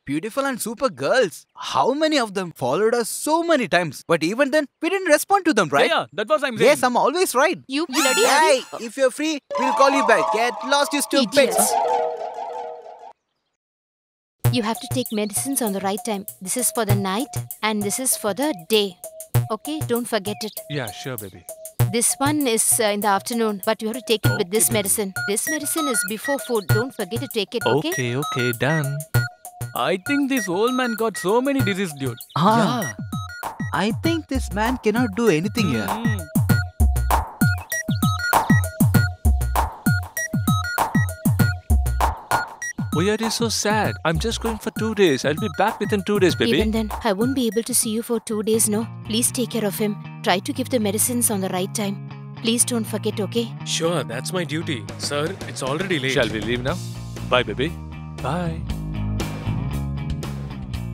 Beautiful and super girls. How many of them followed us so many times? But even then, we didn't respond to them, right? Yeah, that was I'm saying. Yes, I'm always right. You bloody... Hey, if you're free, we'll call you back. Get lost, you stupid. Idiots. You have to take medicines on the right time. This is for the night and this is for the day. Okay, don't forget it. Yeah, sure, baby. This one is in the afternoon, but you have to take it with this medicine. This medicine is before food. Don't forget to take it, okay? Okay, done. I think this old man got so many diseases, dude. Yeah. I think this man cannot do anything here. Why are you so sad? I'm just going for 2 days. I'll be back within 2 days, baby. Even then, I won't be able to see you for 2 days, no? Please take care of him. Try to give the medicines on the right time. Please don't forget, okay? Sure, that's my duty. Sir, it's already late. Shall we leave now? Bye, baby. Bye.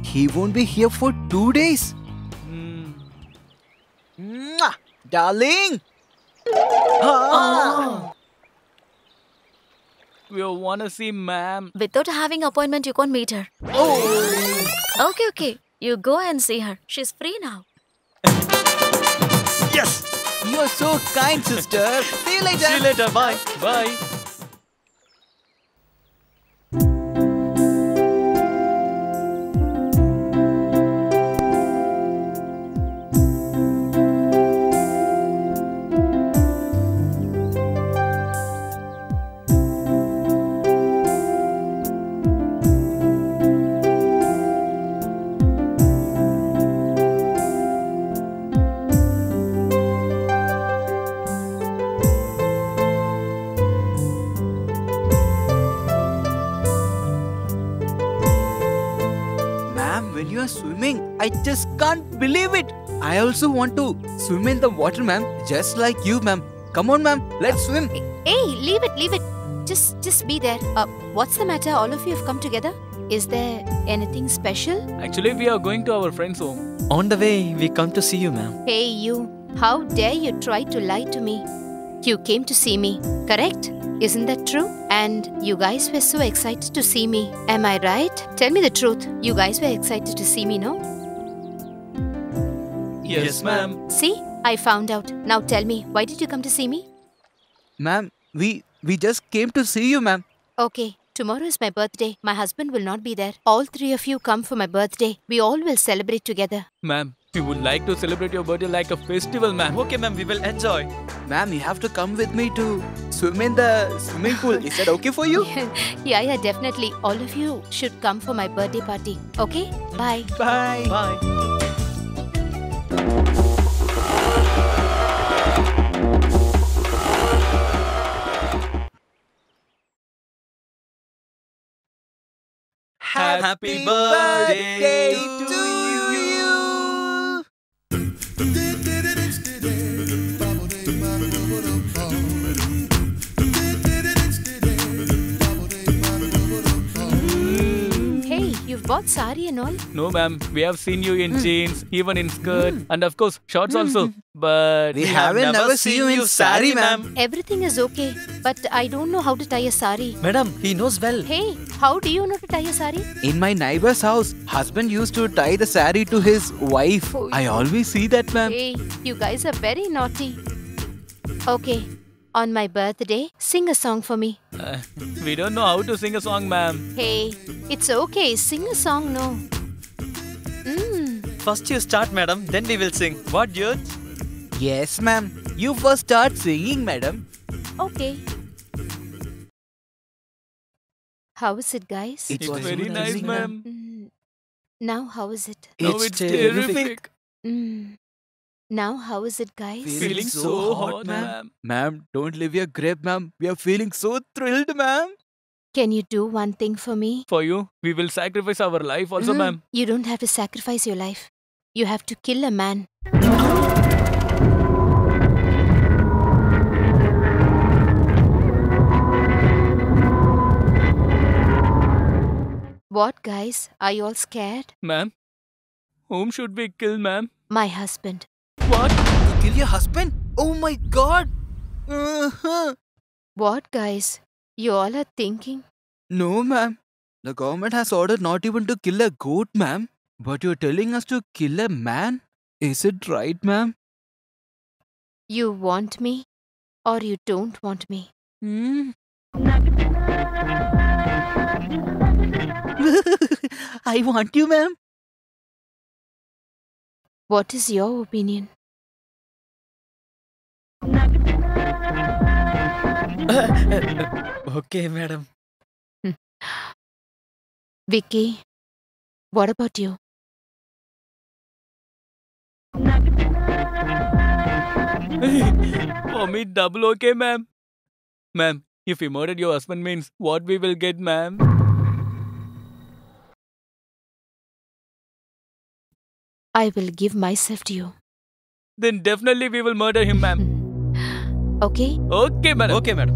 He won't be here for 2 days. Mwah! Darling! We wanna see ma'am. Without having appointment, you can't meet her. Oh! Okay. You go and see her. She's free now. Yes! You are so kind, sister. See you later. See you later. Bye. Bye. Ma'am, when you are swimming, I just can't believe it. I also want to swim in the water, ma'am. Just like you, ma'am. Come on, ma'am. Let's swim. Hey, leave it. Just be there. What's the matter? All of you have come together? Is there anything special? Actually, we are going to our friend's home. On the way, we come to see you, ma'am. Hey, you. How dare you try to lie to me? You came to see me, correct? Isn't that true? And you guys were so excited to see me. Am I right? Tell me the truth. You guys were excited to see me, no? Yes, ma'am. See? I found out. Now tell me, why did you come to see me? Ma'am, we just came to see you, ma'am. Okay. Tomorrow is my birthday. My husband will not be there. All 3 of you come for my birthday. We all will celebrate together. Ma'am, we would like to celebrate your birthday like a festival, ma'am. Okay, ma'am, we will enjoy. Ma'am, you have to come with me to swim in the swimming pool. Is that okay for you? Yeah, definitely. All of you should come for my birthday party. Okay? Bye. Bye. Bye. Happy birthday to you. Hey, you've bought sari and all? No, ma'am. We have seen you in jeans, even in skirt, and of course, shorts also. But We haven't never seen you in sari, ma'am. Everything is okay, but I don't know how to tie a sari. Madam, he knows well. Hey, how do you know to tie a sari? In my neighbor's house, husband used to tie the sari to his wife. I always see that, ma'am. Hey, you guys are very naughty. Okay, on my birthday, sing a song for me. we don't know how to sing a song, ma'am. Hey, it's okay, sing a song, no. First you start, madam, then we will sing. What, youth? Yes, ma'am. You first start singing, madam. Okay. How is it, guys? It It's was very so nice, nice, ma'am. Mm. Now how is it? Now it's terrific. Mm. Now how is it, guys? Feeling so hot, ma'am. Ma'am, don't leave your grave, ma'am. We are feeling so thrilled, ma'am. Can you do one thing for me? For you, we will sacrifice our life also, ma'am. You don't have to sacrifice your life. You have to kill a man. What, guys? Are you all scared? Ma'am, whom should we kill, ma'am? My husband. What? You kill your husband? Oh my god! What, guys? You all are thinking? No, ma'am. The government has ordered not even to kill a goat, ma'am. But you're telling us to kill a man? Is it right, ma'am? You want me or you don't want me? I want you, ma'am. What is your opinion? Okay, madam. Vicky, what about you? For me, double okay, ma'am. Ma'am, if you murdered your husband means what we will get, ma'am? I will give myself to you. Then definitely we will murder him, ma'am. Okay? Okay, madam. Okay, madam.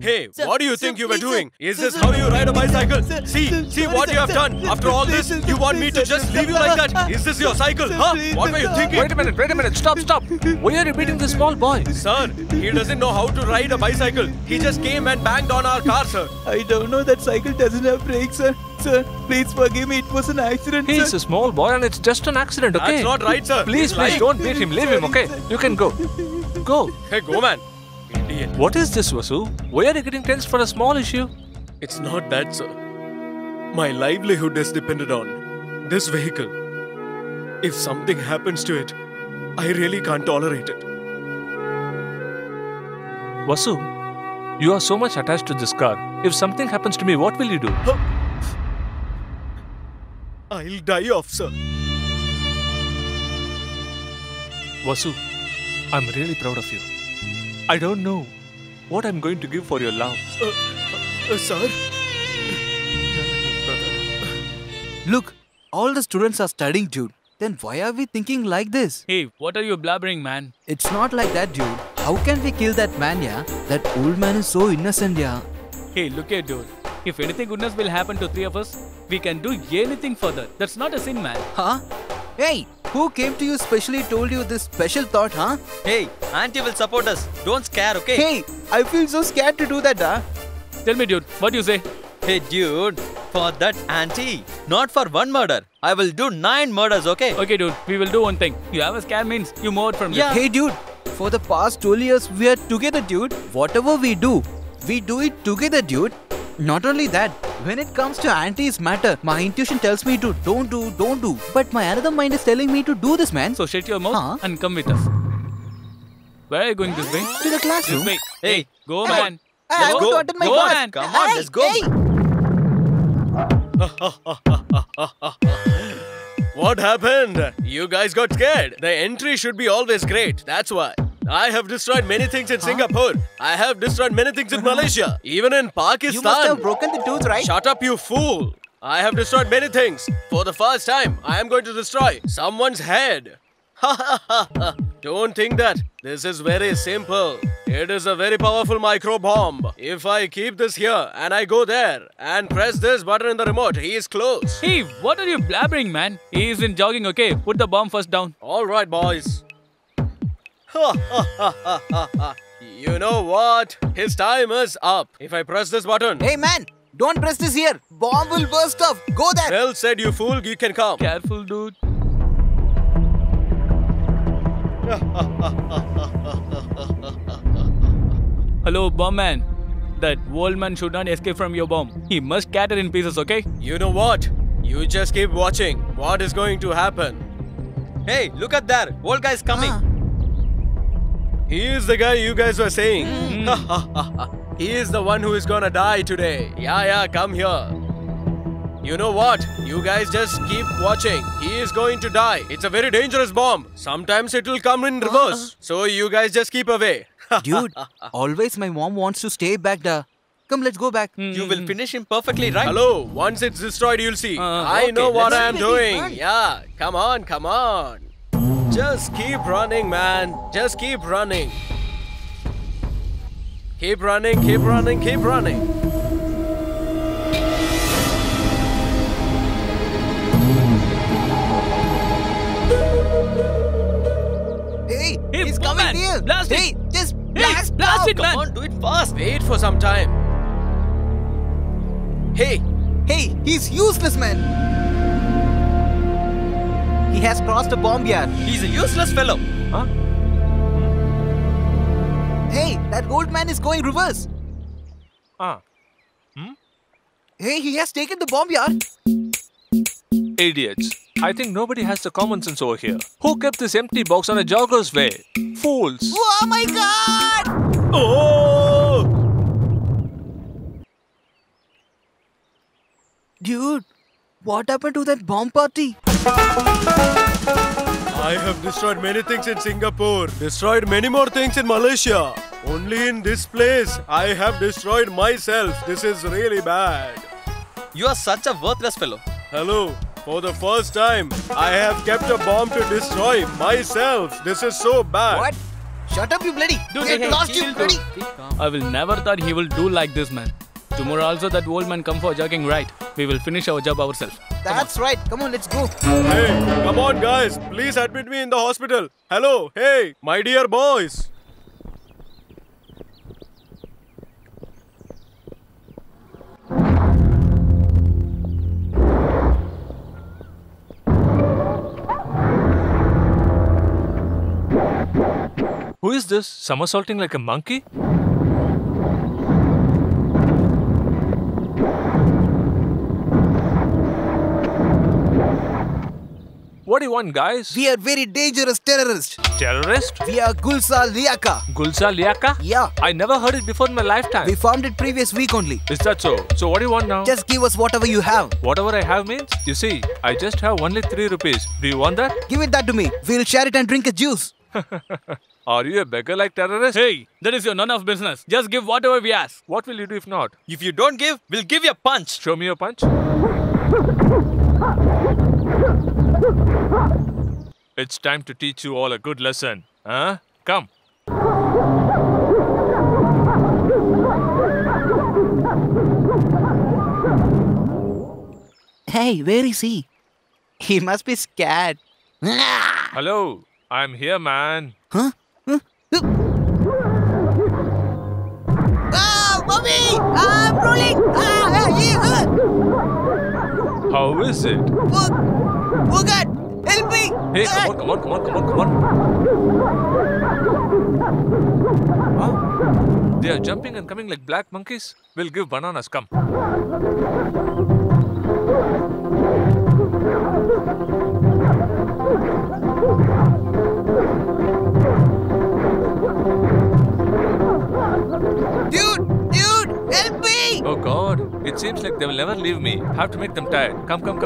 Hey, what do you think you were doing? Is this how you ride a bicycle? See what you have done. After all this, you want me to just leave you like that? Is this your cycle? Huh? What were you thinking? Wait a minute. Stop. Why are you beating this small boy? Sir, he doesn't know how to ride a bicycle. He just came and banged on our car, sir. I don't know, that cycle doesn't have brakes, sir. Sir, please forgive me. It was an accident, sir. He's a small boy and it's just an accident, okay? That's not right, sir. Please, don't beat him. Leave him, okay? You can go. Go. Hey, go, man. Idiot. What is this, Vasu? Why are you getting tense for a small issue? It's not that, sir. My livelihood is dependent on this vehicle. If something happens to it, I really can't tolerate it. Vasu, you are so much attached to this car. If something happens to me, what will you do? I'll die off, sir. Vasu, I'm really proud of you. I don't know what I'm going to give for your love. Sir? Look, all the students are studying, dude. Then why are we thinking like this? Hey, what are you blabbering, man? It's not like that, dude. How can we kill that man, yeah? That old man is so innocent, yeah. Hey, look here, dude. If anything goodness will happen to three of us, we can do anything further. That's not a sin, man. Huh? Hey, who came to you specially told you this special thought, huh? Hey, auntie will support us. Don't scare, okay? Hey, I feel so scared to do that, huh? Tell me, dude, what do you say? Hey, dude, for that auntie, not for one murder. I will do 9 murders, okay? Okay, dude, we will do one thing. You have a scare means you move from Yeah. Hey, dude, for the past 12 years, we are together, dude. Whatever we do it together, dude. Not only that, when it comes to auntie's matter, my intuition tells me to don't do. But my another mind is telling me to do this, man. So shut your mouth and come with us. Where are you going this way? To the classroom. This way. Hey, go, man. I want to attend my Go, class. man. Come on, let's go. What happened? You guys got scared. The entry should be always great. That's why. I have destroyed many things in Singapore. I have destroyed many things in Malaysia. Even in Pakistan. You must have broken the tooth, right? Shut up, you fool. I have destroyed many things. For the first time, I am going to destroy someone's head. Don't think that. This is very simple. It is a very powerful micro bomb. If I keep this here and I go there and press this button in the remote, he is close. Hey, what are you blabbering, man? He isn't jogging, okay? Put the bomb first down. All right, boys. You know what? His time is up. If I press this button. Hey, man, don't press this here. Bomb will burst off. Go there. Well said, you fool. You can come. Careful, dude. Hello, bomb man. That old man should not escape from your bomb. He must scatter in pieces, okay? You know what? You just keep watching. What is going to happen? Hey, look at there. Old guy is coming. He is the guy you guys were saying. He is the one who is gonna die today. Yeah, come here. You know what? You guys just keep watching. He is going to die. It's a very dangerous bomb. Sometimes it will come in reverse. So you guys just keep away. Dude, always my mom wants to stay back there. Come, let's go back. You will finish him perfectly right. Hello, once it's destroyed, you'll see. I know what I am doing. Yeah, come on, come on. Just keep running, man. Just keep running. Keep running, keep running, keep running. Hey, he's go, coming man. here. Blast it. Hey, just blast, blast it, Come man. on, do it fast. Wait for some time. Hey, Hey, he's useless, man. He has crossed a bomb yard. He's a useless fellow. Huh? Hey, that old man is going reverse. Ah. Hey, he has taken the bomb yard. Idiots. I think nobody has the common sense over here. Who kept this empty box on a jogger's way? Fools. Oh my god! oh! Dude, what happened to that bomb party? I have destroyed many things in Singapore. Destroyed many more things in Malaysia. Only in this place, I have destroyed myself. This is really bad. You are such a worthless fellow. Hello. For the first time, I have kept a bomb to destroy myself. This is so bad. What? Shut up, you bloody! Get lost, you bloody! I will never thought he will do like this, man. Tomorrow also that old man come for jogging, right? We will finish our job ourselves. That's right. Come on, let's go. Hey, come on guys. Please admit me in the hospital. Hello. Hey, my dear boys. Who is this? Somersaulting like a monkey? What do you want, guys? We are very dangerous terrorists. Terrorist? We are Gulsa Liaka. Gulsa Liaka? Yeah. I never heard it before in my lifetime. We formed it previous week only. Is that so? So what do you want now? Just give us whatever you have. Whatever I have means? You see, I just have only 3 rupees. Do you want that? Give it that to me. We'll share it and drink a juice. Are you a beggar like terrorist? Hey, that is your none of business. Just give whatever we ask. What will you do if not? If you don't give, we'll give you a punch. Show me your punch. It's time to teach you all a good lesson. Huh? Come. Hey, where is he? He must be scared. Hello. I'm here, man. Huh? Ah, mommy! I'm rolling! How is it? Oh God! Help me! Hey, come on. Huh? They are jumping and coming like black monkeys. We'll give bananas. Come. Dude! Help me! Oh God, it seems like they will never leave me. Have to make them tired. Come. God!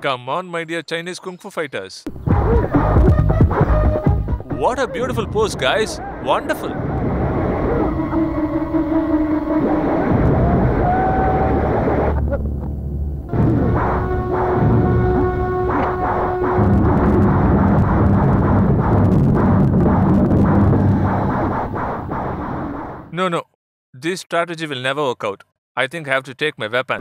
Come on, my dear Chinese Kung Fu fighters. What a beautiful pose, guys. Wonderful. No. This strategy will never work out. I think I have to take my weapon.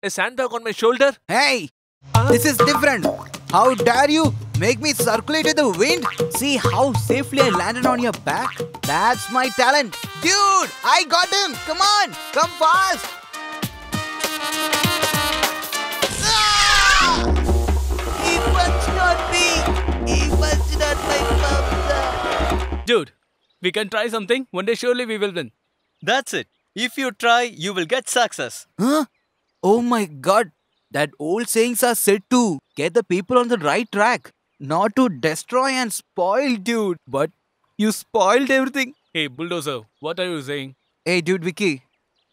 A sandbag on my shoulder? Hey, this is different. How dare you make me circulate with the wind? See how safely I landed on your back? That's my talent. Dude, I got him. Come on, come fast. Ah! It was not me. It was not my father. Dude, we can try something. One day surely we will win. That's it. If you try, you will get success. Huh? Oh my god. That old sayings are said to get the people on the right track, not to destroy and spoil, dude. But you spoiled everything. Hey, Bulldozer, what are you saying? Hey, dude, Vicky.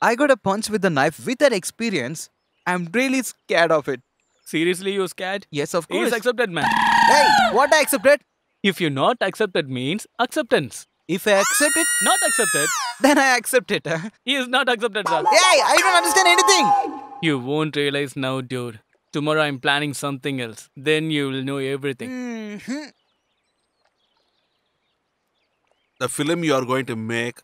I got a punch with the knife with that experience. I'm really scared of it. Seriously, you scared? Yes, of course. He's accepted, man. Hey, what I accepted? If you not accepted means acceptance. If I accept it, Not accepted, then I accept it. he is not accepted, sir. Hey, I don't understand anything. You won't realize now, dude. Tomorrow I'm planning something else. Then you will know everything. The film you are going to make,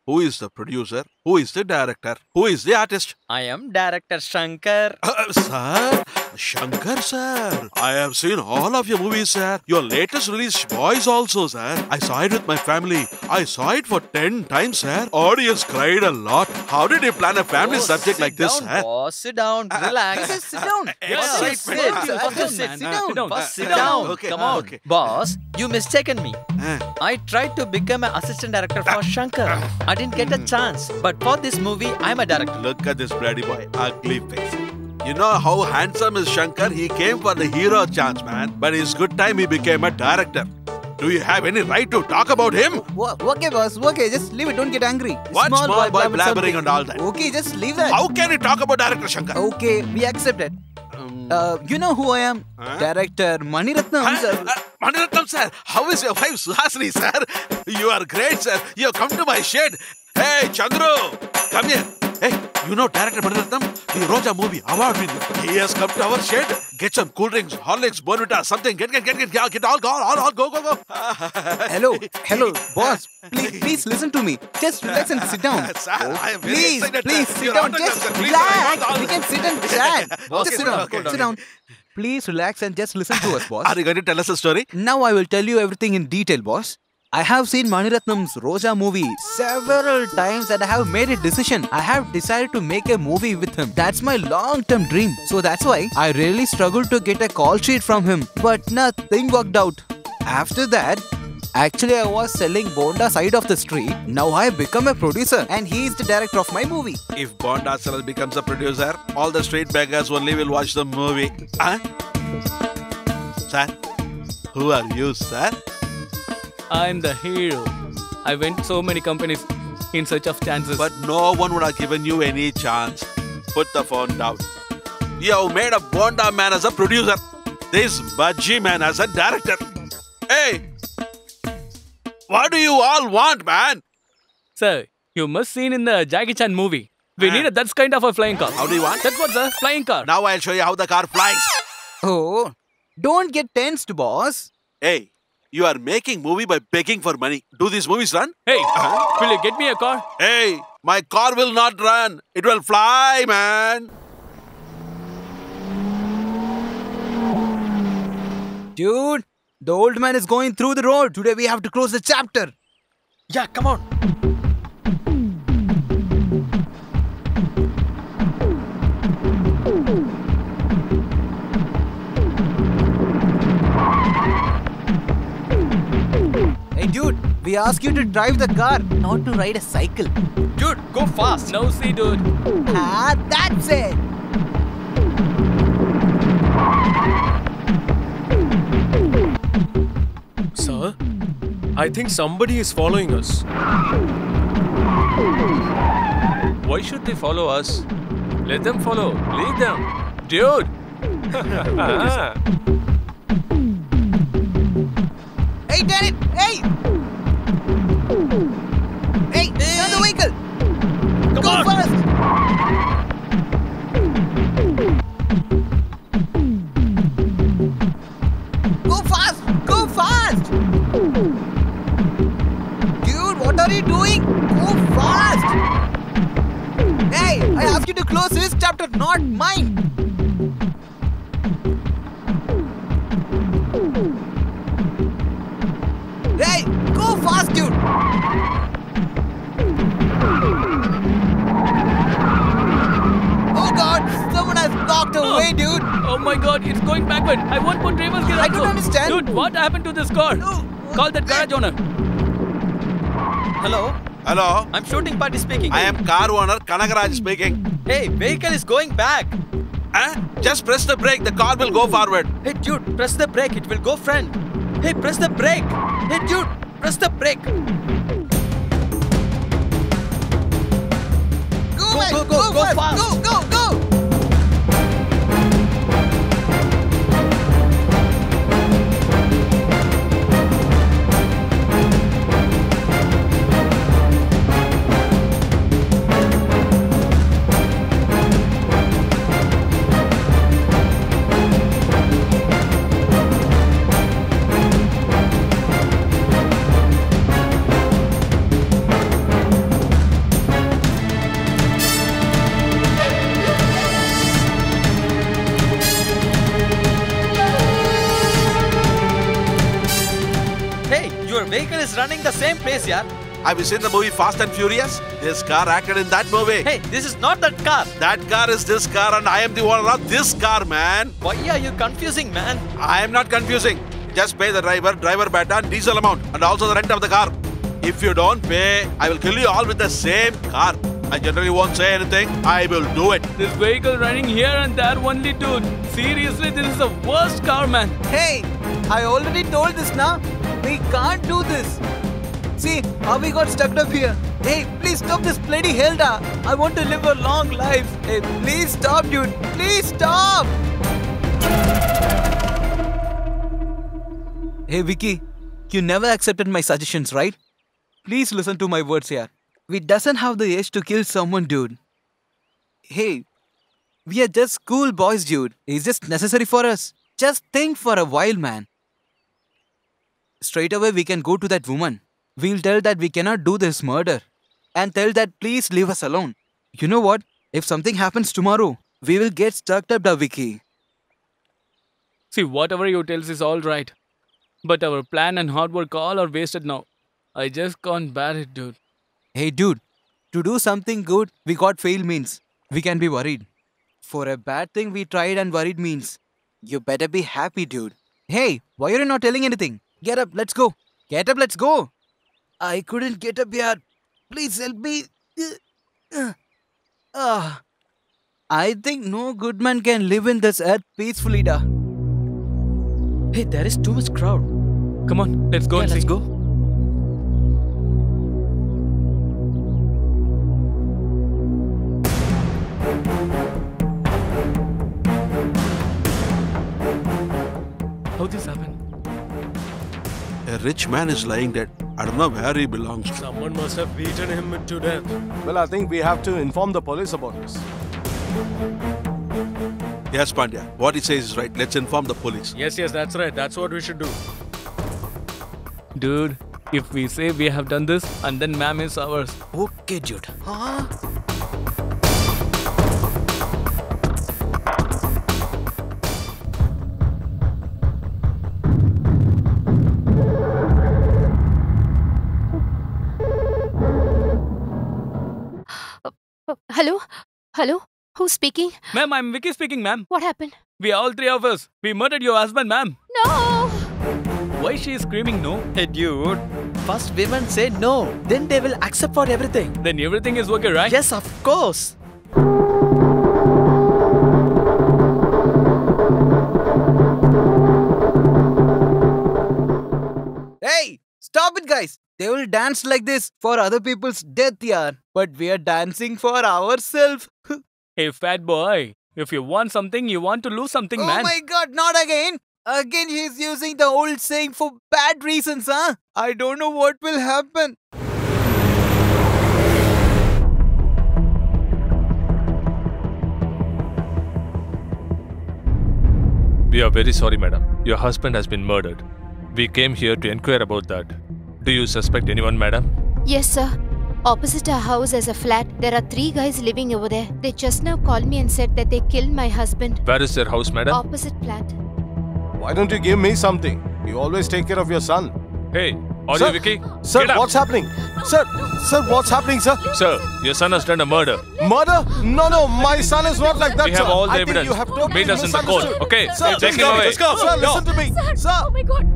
who is the producer? Who is the director? Who is the artist? I am director Shankar. Sir, Shankar sir, I have seen all of your movies, sir. Your latest release, Boys also, sir. I saw it with my family. I saw it for 10 times, sir. Audience cried a lot. How did you plan a family subject like this, down, sir? Boss, sit down, relax. Just sit down. First sit down. First sit down. Okay, Come on. okay. Boss, you mistaken me. I tried to become an assistant director for Shankar. I didn't get a chance. But for this movie, I'm a director. Look at this bloody boy, ugly face. You know how handsome is Shankar? He came for the hero chance, man. But his good time, he became a director. Do you have any right to talk about him? Okay, boss. Okay, just leave it. Don't get angry. What small boy blabbered blabbering something. and all that? Okay, just leave that. How can you talk about director Shankar? Okay, we accept it. You know who I am? Director Maniratnam, sir. Maniratnam, sir. How is your wife Suhasini, sir? You are great, sir. You have come to my shed. Hey, Chandru, come here. Hey, you know director Maniratnam? The Roja movie, award winner. He has come to our shed. Get some cool drinks, Horlicks, Bonvita, something. Get all, go. Hello, boss. Please listen to me. Just relax and sit down. Sir, I am very Please excited, sit Your down. autograph, Just sir. Please, relax. We can sit and chat. Just sit down. okay. Sit down. Please relax and just listen to us, boss. Are you going to tell us a story? Now I will tell you everything in detail, boss. I have seen Maniratnam's Roja movie several times and I have made a decision. I have decided to make a movie with him. That's my long-term dream. So that's why I really struggled to get a call sheet from him. But nothing worked out. After that, actually I was selling Bonda side of the street. Now I have become a producer and he is the director of my movie. If Bonda Saral becomes a producer, all the street beggars only will watch the movie. Huh? Sir? Who are you, sir? I'm the hero. I went to so many companies in search of chances. But no one would have given you any chance. Put the phone down. You have made a Bonda man as a producer. This Bajji man as a director. Hey! What do you all want, man? Sir, you must seen in the Jackie Chan movie. We need that kind of a flying car. How do you want? That's what, sir. Flying car. Now I'll show you how the car flies. Oh, don't get tensed, boss. Hey, you are making movie by begging for money. Do these movies run? Hey, will you get me a car? Hey, my car will not run. It will fly, man. Dude, the old man is going through the road. Today we have to close the chapter. Yeah, come on. Hey dude, we ask you to drive the car, not to ride a cycle. Dude, go fast. No, see, dude. Ah, that's it. Sir, I think somebody is following us. Why should they follow us? Let them follow. Leave them. Dude. Hey, damn it! Hey! Hey, turn the vehicle! Come Go on. fast! Go fast! Go fast! Dude, what are you doing? Go fast! Hey, I asked you to close this chapter, not mine! God, it's going backward. I won't put reverse gear. I don't understand. Dude, what happened to this car? Call that garage owner. Hello? Hello? I'm shooting party speaking. I am car owner Kanagaraj speaking. Hey, vehicle is going back. Just press the brake, the car will go forward. Hey dude, press the brake, it will go front. Hey, press the brake. Hey dude, press the brake. Go fast. Go. Your vehicle is running the same pace, yaar. Have you seen the movie Fast and Furious? This car acted in that movie. Hey, this is not that car. That car is this car and I am the owner of this car, man. Why are you confusing, man? I am not confusing. Just pay the driver beta and diesel amount and also the rent of the car. If you don't pay, I will kill you all with the same car. I generally won't say anything. I will do it. This vehicle running here and there only, dude. Seriously, this is the worst car, man. Hey, I already told this now. We can't do this. See how we got stuck up here. Hey, please stop this bloody Hilda. I want to live a long life. Hey, please stop, dude. Please stop. Hey, Vicky. You never accepted my suggestions, right? Please listen to my words here. We doesn't have the age to kill someone, dude. Hey, we are just school boys, dude. It's just necessary for us. Just think for a while, man. Straight away, we can go to that woman. We'll tell that we cannot do this murder. And tell that please leave us alone. You know what? If something happens tomorrow, we will get stuck up, Vicky. See, whatever you tell is all right. But our plan and hard work all are wasted now. I just can't bear it, dude. Hey, dude. To do something good, we got fail means we can be worried. For a bad thing we tried and worried means you better be happy, dude. Hey, why are you not telling anything? Get up, let's go. Get up, let's go. I couldn't get up yet. Please help me. I think no good man can live in this earth peacefully, da. Hey, there is too much crowd. Come on, let's go and see. Let's go. How this happened? A rich man is lying dead. I don't know where he belongs to. Someone must have beaten him to death. Well, I think we have to inform the police about this. Yes, Pandya. What he says is right. Let's inform the police. Yes, that's right. That's what we should do. Dude, if we say we have done this and then ma'am is ours. Okay, dude. Huh? Hello? Hello? Who's speaking? Ma'am, I'm Vicky speaking, ma'am. What happened? We all three of us. We murdered your husband, ma'am. No! Why she is screaming no? Hey, dude. First women say no. Then they will accept for everything. Then everything is okay, right? Yes, of course. Hey, stop it, guys. They will dance like this for other people's death, yaar. But we are dancing for ourselves. Hey, fat boy. If you want something, you want to lose something, man. Oh my god, not again. Again, he's using the old saying for bad reasons, huh? I don't know what will happen. We are very sorry, madam. Your husband has been murdered. We came here to inquire about that. Do you suspect anyone, madam? Yes, sir. Opposite our house is a flat. There are 3 guys living over there. They just now called me and said that they killed my husband. Where is their house, madam? Opposite flat. Why don't you give me something? You always take care of your son. Hey, are Sir, you Vicky? Sir, Get up. what's happening? Sir, what's happening, sir? Sir, your son has done a murder. Murder? No, my son is not like that, We have sir. all the I think evidence. you have totally Meet us in the court, misunderstood. okay? Sir, Take him away. Let's go. Sir, listen to me. Sir. Oh my God.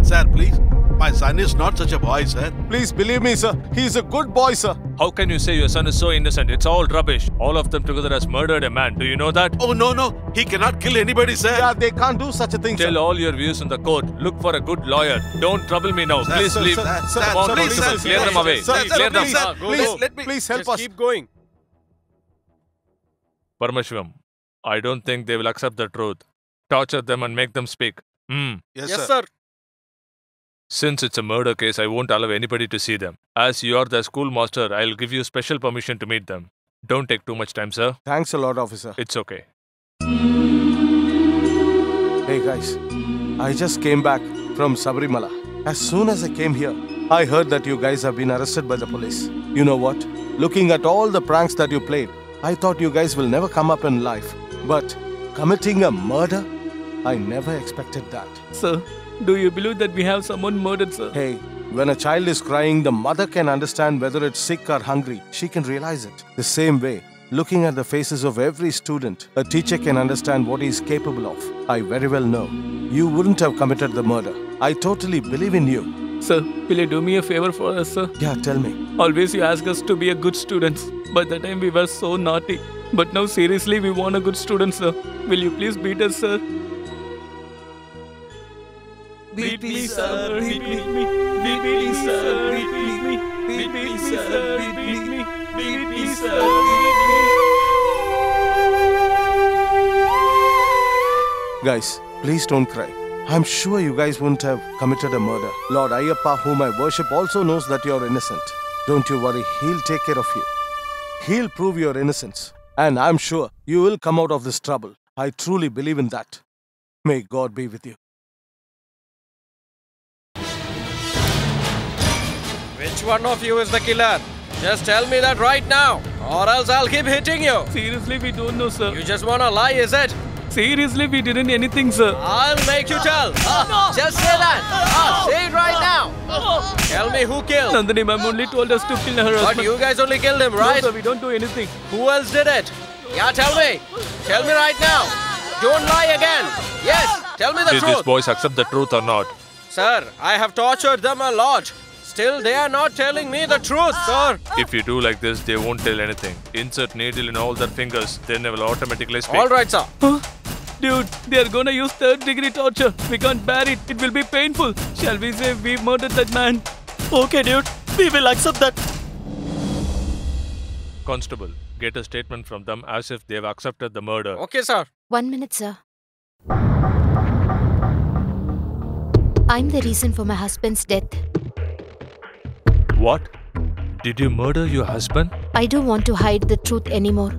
Sir, please. My son is not such a boy, sir. Please believe me, sir. He is a good boy, sir. How can you say your son is so innocent? It's all rubbish. All of them together has murdered a man. Do you know that? Oh, no. He cannot kill anybody, sir. Yeah, they can't do such a thing, Tell sir. all your views in the court. Look for a good lawyer. Don't trouble me now. Please sir, leave. sir, sir, Come on, sir, principal. please, Clear sir, them away. sir, Clear them. please, please help Just us. keep going. Paramashvam, I don't think they will accept the truth. Torture them and make them speak. Yes, sir. Since it's a murder case, I won't allow anybody to see them. As you are the schoolmaster, I'll give you special permission to meet them. Don't take too much time, sir. Thanks a lot, officer. It's okay. Hey, guys. I just came back from Sabarimala. As soon as I came here, I heard that you guys have been arrested by the police. You know what? Looking at all the pranks that you played, I thought you guys will never come up in life. But committing a murder? I never expected that. Sir, do you believe that we have someone murdered, sir? Hey, when a child is crying, the mother can understand whether it's sick or hungry. She can realize it. The same way, looking at the faces of every student, a teacher can understand what he is capable of. I very well know. You wouldn't have committed the murder. I totally believe in you. Sir, will you do me a favor for us, sir? Yeah, tell me. Always you ask us to be a good students. By that time we were so naughty. But now seriously we want a good student, sir. Will you please beat us, sir? Beat me, sir. Beat me. Beat me, sir. Beat me. Beat me, sir. Beat me. Beat me, sir. Guys, please don't cry. I'm sure you guys wouldn't have committed a murder. Lord Ayyappa, whom I worship, also knows that you're innocent. Don't you worry, he'll take care of you. He'll prove your innocence. And I'm sure you will come out of this trouble. I truly believe in that. May God be with you. Which one of you is the killer? Just tell me that right now, or else I'll keep hitting you. Seriously, we don't know, sir. You just wanna lie, is it? Seriously, we didn't anything, sir. I'll make you tell. Just say that. Say it right now. Tell me who killed. Nandini ma'am only told us to kill her husband. But you guys only killed him, right? No, sir, we don't do anything. Who else did it? Yeah, tell me. Tell me right now. Don't lie again. Yes, tell me the Did truth. these boys accept the truth or not? Sir, I have tortured them a lot. Still, they are not telling me the truth, sir. If you do like this, they won't tell anything. Insert needle in all their fingers, then they will automatically speak. All right, sir. Dude, they are gonna use third-degree torture. We can't bear it. It will be painful. Shall we say we murdered that man? Okay, dude. We will accept that. Constable, get a statement from them as if they have accepted the murder. Okay, sir. 1 minute, sir. I'm the reason for my husband's death. What? Did you murder your husband? I don't want to hide the truth anymore.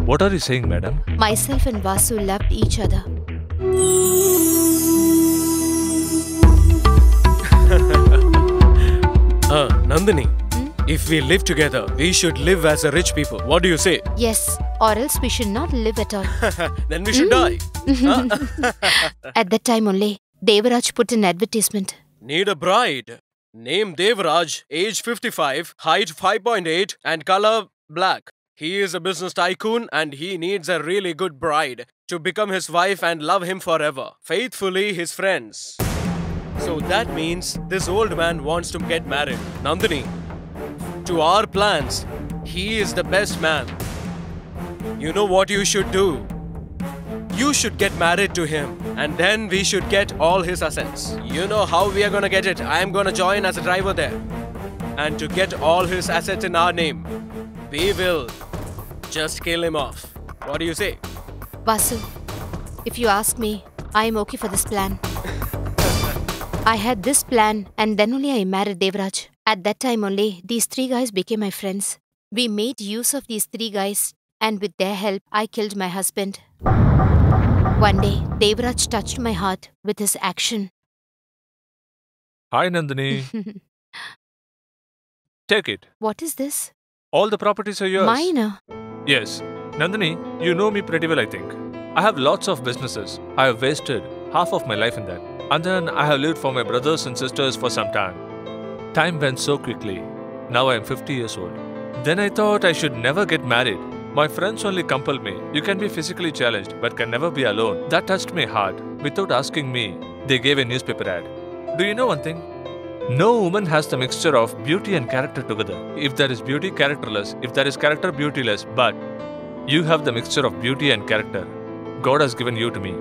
What are you saying, madam? Myself and Vasu loved each other. Nandini, if we live together, we should live as a rich people. What do you say? Yes, or else we should not live at all. Then we should die. At that time only, Devaraj put an advertisement. Need a bride. Name Devraj, age 55, height 5.8 and color black. He is a business tycoon and he needs a really good bride to become his wife and love him forever. Faithfully his friends. So that means this old man wants to get married. Nandini, to our plans, he is the best man. You know what you should do? You should get married to him and then we should get all his assets. You know how we are gonna get it. I am gonna join as a driver there. And to get all his assets in our name, we will just kill him off. What do you say? Vasu, if you ask me, I am okay for this plan. I had this plan and then only I married Devraj. At that time only, these 3 guys became my friends. We made use of these 3 guys and with their help, I killed my husband. One day, Devraj touched my heart with his action. Hi, Nandini. Take it. What is this? All the properties are yours. Mine? Yes. Nandini, you know me pretty well, I think. I have lots of businesses. I have wasted half of my life in that. And then I have lived for my brothers and sisters for some time. Time went so quickly. Now I am 50 years old. Then I thought I should never get married. My friends only compelled me. You can be physically challenged, but can never be alone. That touched me hard. Without asking me, they gave a newspaper ad. Do you know one thing? No woman has the mixture of beauty and character together. If there is beauty, characterless. If there is character, beautyless. But you have the mixture of beauty and character. God has given you to me.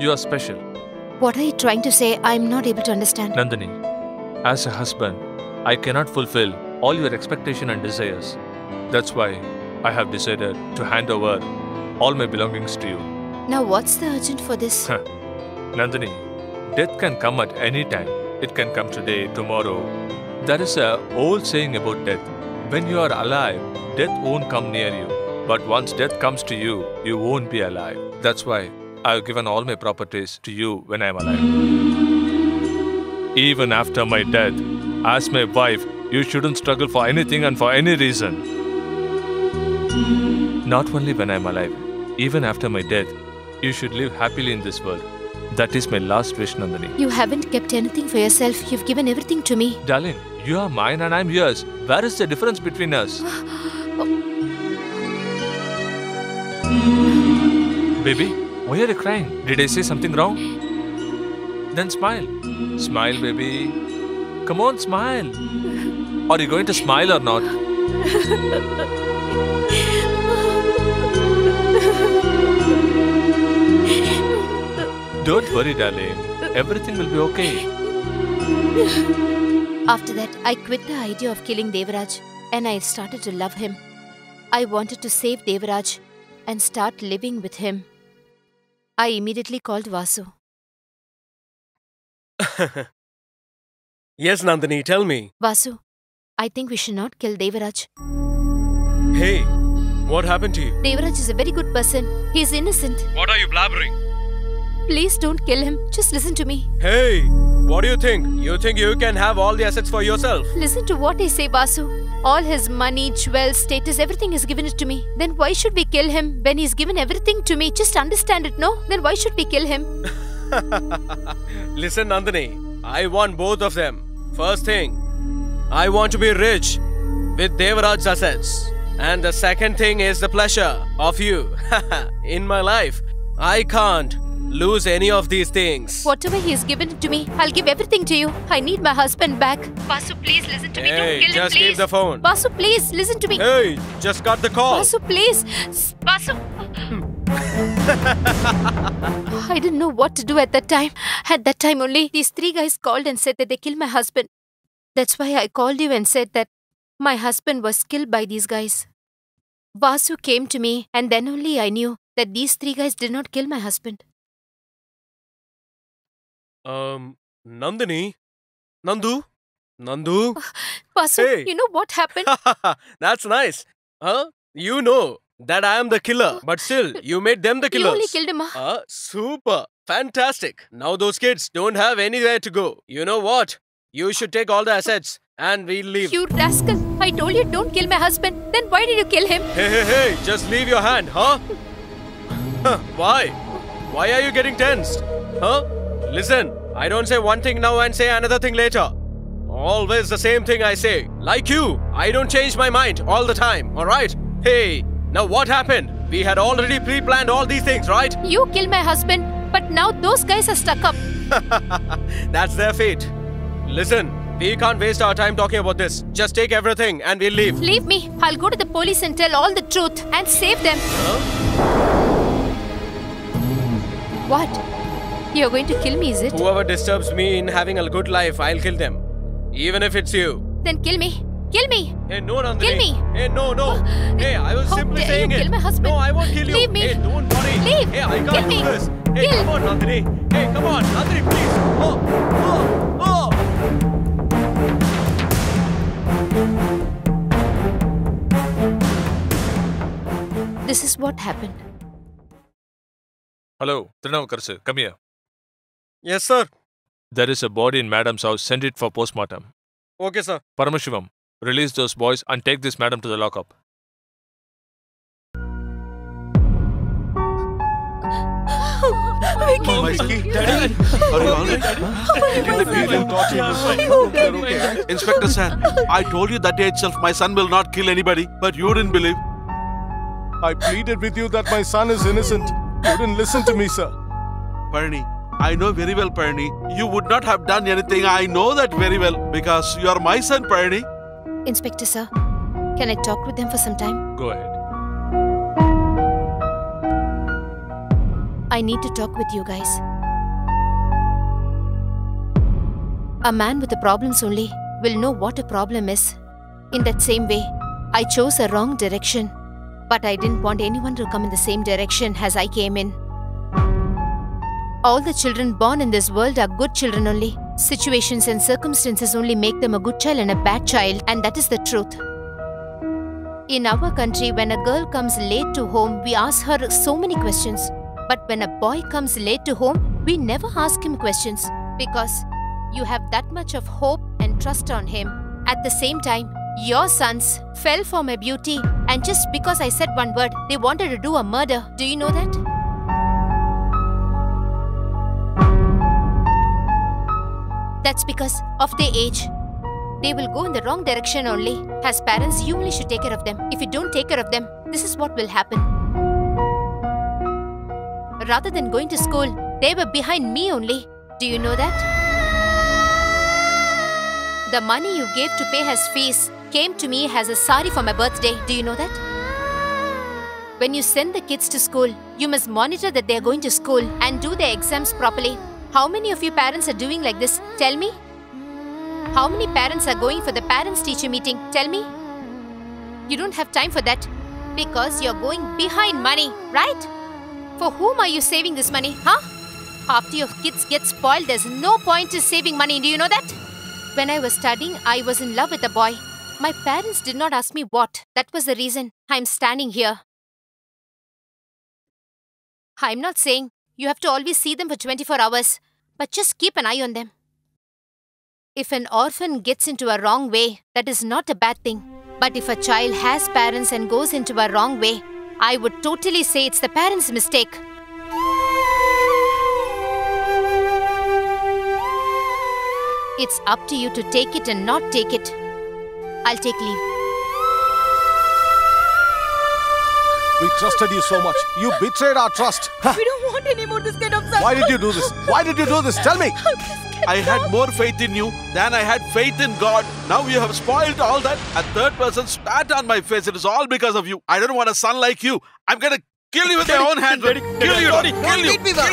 You are special. What are you trying to say? I'm not able to understand. Nandini, as a husband, I cannot fulfill all your expectations and desires. That's why I have decided to hand over all my belongings to you. Now what's the urgent for this? Nandini, death can come at any time. It can come today, tomorrow. There is an old saying about death. When you are alive, death won't come near you. But once death comes to you, you won't be alive. That's why I have given all my properties to you when I am alive. Even after my death, as my wife, you shouldn't struggle for anything and for any reason. Not only when I am alive, even after my death, you should live happily in this world. That is my last wish, Nandini. You haven't kept anything for yourself. You've given everything to me. Darling, you are mine and I'm yours. Where is the difference between us? Baby, why are you crying? Did I say something wrong? Then smile. Smile, baby. Come on, smile. Are you going to smile or not? Don't worry, darling. Everything will be okay. After that, I quit the idea of killing Devaraj and I started to love him. I wanted to save Devaraj and start living with him. I immediately called Vasu. Yes, Nandini, tell me. Vasu, I think we should not kill Devaraj. Hey, what happened to you? Devaraj is a very good person. He is innocent. What are you blabbering? Please don't kill him. Just listen to me. Hey, what do you think? You think you can have all the assets for yourself? Listen to what I say, Vasu. All his money, jewels, status, everything is given it to me. Then why should we kill him when he's given everything to me? Just understand it, no? Then why should we kill him? Listen, Nandini, I want both of them. First thing, I want to be rich with Devaraj's assets. And the second thing is the pleasure of you in my life. I can't lose any of these things. Whatever he has given it to me, I'll give everything to you. I need my husband back. Vasu, please listen to me. Don't kill him, just please. keep the phone. Vasu, please listen to me. Hey, just cut the call. Vasu, please. Vasu. I didn't know what to do at that time. At that time only, these three guys called and said that they killed my husband. That's why I called you and said that my husband was killed by these guys. Vasu came to me and then only I knew that these three guys did not kill my husband. Nandini? Nandu? Vasu, Hey. you know what happened? That's nice. Huh? You know that I am the killer, but still, you made them the You killers. only killed him. Super. Fantastic. Now those kids don't have anywhere to go. You know what? You should take all the assets and we'll leave. You rascal. I told you don't kill my husband. Then why did you kill him? Hey, just leave your hand, huh? Why? Why are you getting tensed? Huh? Listen, I don't say one thing now and say another thing later. Always the same thing I say. Like you, I don't change my mind all the time, alright? Hey, now what happened? We had already pre-planned all these things, right? You killed my husband, but now those guys are stuck up. That's their fate. Listen, we can't waste our time talking about this. Just take everything and we'll leave. Leave me. I'll go to the police and tell all the truth and save them. What? You're going to kill me, is it? Whoever disturbs me in having a good life, I'll kill them. Even if it's you. Then kill me. Kill me. Hey, no, Nandini. Kill me. Hey, no. Hey, I was How simply dare saying you it. kill my husband? No, I won't kill you. Leave me. Hey, don't worry. Leave. Hey, I Kill can't me. do this. Hey, Kill. come on, Nandini. Hey, come on, Nandini, please. This is what happened. Hello, Trinavakar sir, come here. Yes, sir. There is a body in madam's house. Send it for postmortem. Okay, sir. Paramashivam, release those boys and take this madam to the lockup. kill my son. Daddy, are you alright? Inspector sir, I told you that day itself my son will not kill anybody, but you didn't believe. I pleaded with you that my son is innocent. You didn't listen to me, sir. Parni, I know very well, Parni. You would not have done anything. I know that very well because you are my son, Parni. Inspector sir, can I talk with them for some time? Go ahead. I need to talk with you guys. A man with the problems only will know what a problem is. In that same way, I chose a wrong direction. But I didn't want anyone to come in the same direction as I came in. All the children born in this world are good children only. Situations and circumstances only make them a good child and a bad child, and that is the truth. In our country, when a girl comes late to home, we ask her so many questions. But when a boy comes late to home, we never ask him questions because you have that much of hope and trust on him. At the same time, your sons fell for my beauty, and just because I said one word, they wanted to do a murder. Do you know that? That's because of their age. They will go in the wrong direction only. As parents, you only should take care of them. If you don't take care of them, this is what will happen. Rather than going to school, they were behind me only. Do you know that? The money you gave to pay his fees came to me as a sari for my birthday. Do you know that? When you send the kids to school, you must monitor that they are going to school and do their exams properly. How many of you parents are doing like this? Tell me. How many parents are going for the parents-teacher meeting? Tell me. You don't have time for that because you're going behind money, right? For whom are you saving this money, huh? After your kids get spoiled, there's no point in saving money. Do you know that? When I was studying, I was in love with a boy. My parents did not ask me what. That was the reason I'm standing here. I'm not saying you have to always see them for 24 hours, but just keep an eye on them. If an orphan gets into a wrong way, that is not a bad thing. But if a child has parents and goes into a wrong way, I would totally say it's the parents' mistake. It's up to you to take it and not take it. I'll take leave. We trusted you so much. You betrayed our trust. We don't want any more this kind of stuff. Why did you do this? Why did you do this? Tell me. I had more faith in you than I had faith in God. Now you have spoiled all that. A third person spat on my face. It is all because of you. I don't want a son like you. I'm gonna kill you with my own hands. Kill you. Kill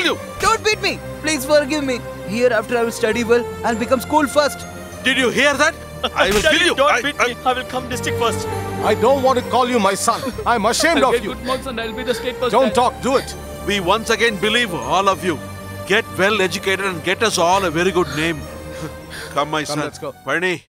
you. Don't beat me. Please forgive me. Hereafter I will study well and become school first. Did you hear that? I will kill you. Don't beat me. I will come district first. I don't want to call you my son. I'm ashamed I'll of get you. good marks and I'll be the state first. Don't talk. Do it. We once again believe all of you. Get well educated and get us all a very good name. Come, my son. Let's go. Parni.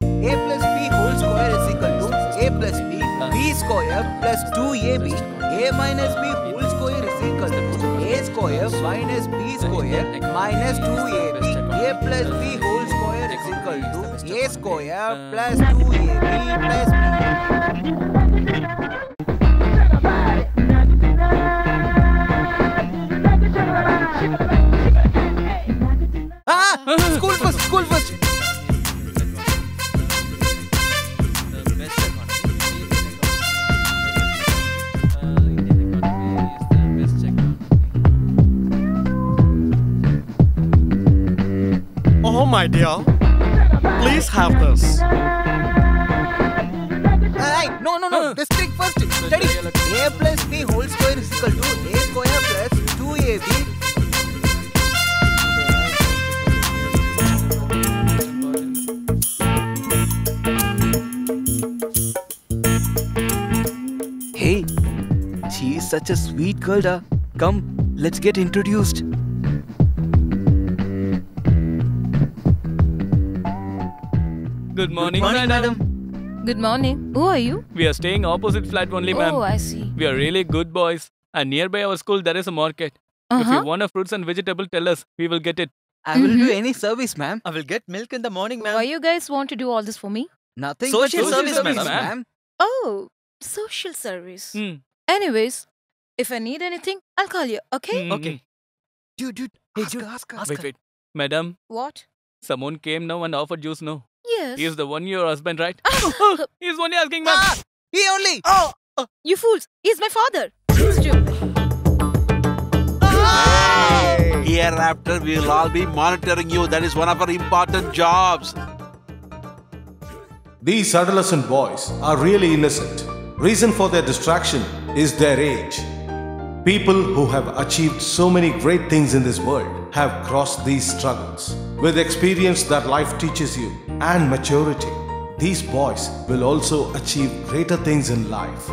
A plus B whole square is equal to A plus B, B square plus 2AB. A minus B whole square is equal to A square minus B square minus 2AB. A plus B whole square is equal to A square plus 2AB plus B. School first, school first. Oh, my dear. Please have this. Hey, no. District first. Study. A plus B whole square is equal to A square plus 2AB. Hey, she is such a sweet girl, da. Come, let's get introduced. Good morning, madam. Good morning. Who are you? We are staying opposite flat only, ma'am. Oh, I see. We are really good boys. And nearby our school, there is a market. If you want a fruits and vegetable, tell us. We will get it. I will do any service, ma'am. I will get milk in the morning, ma'am. Why you guys want to do all this for me? Nothing Social but service, service, ma'am. ma'am. Oh, social service. Hmm. Anyways, if I need anything, I'll call you, okay? Okay. Dude. Hey, dude. Ask her. Wait. Madam, What? someone came now and offered juice, no? Yes. He is the one your husband, right? He's only asking, ma'am. He only. You fools! He's my father. Stupid. Hereafter, we'll all be monitoring you. That is one of our important jobs. These adolescent boys are really innocent. Reason for their distraction is their age. People who have achieved so many great things in this world have crossed these struggles. With experience that life teaches you and maturity, these boys will also achieve greater things in life.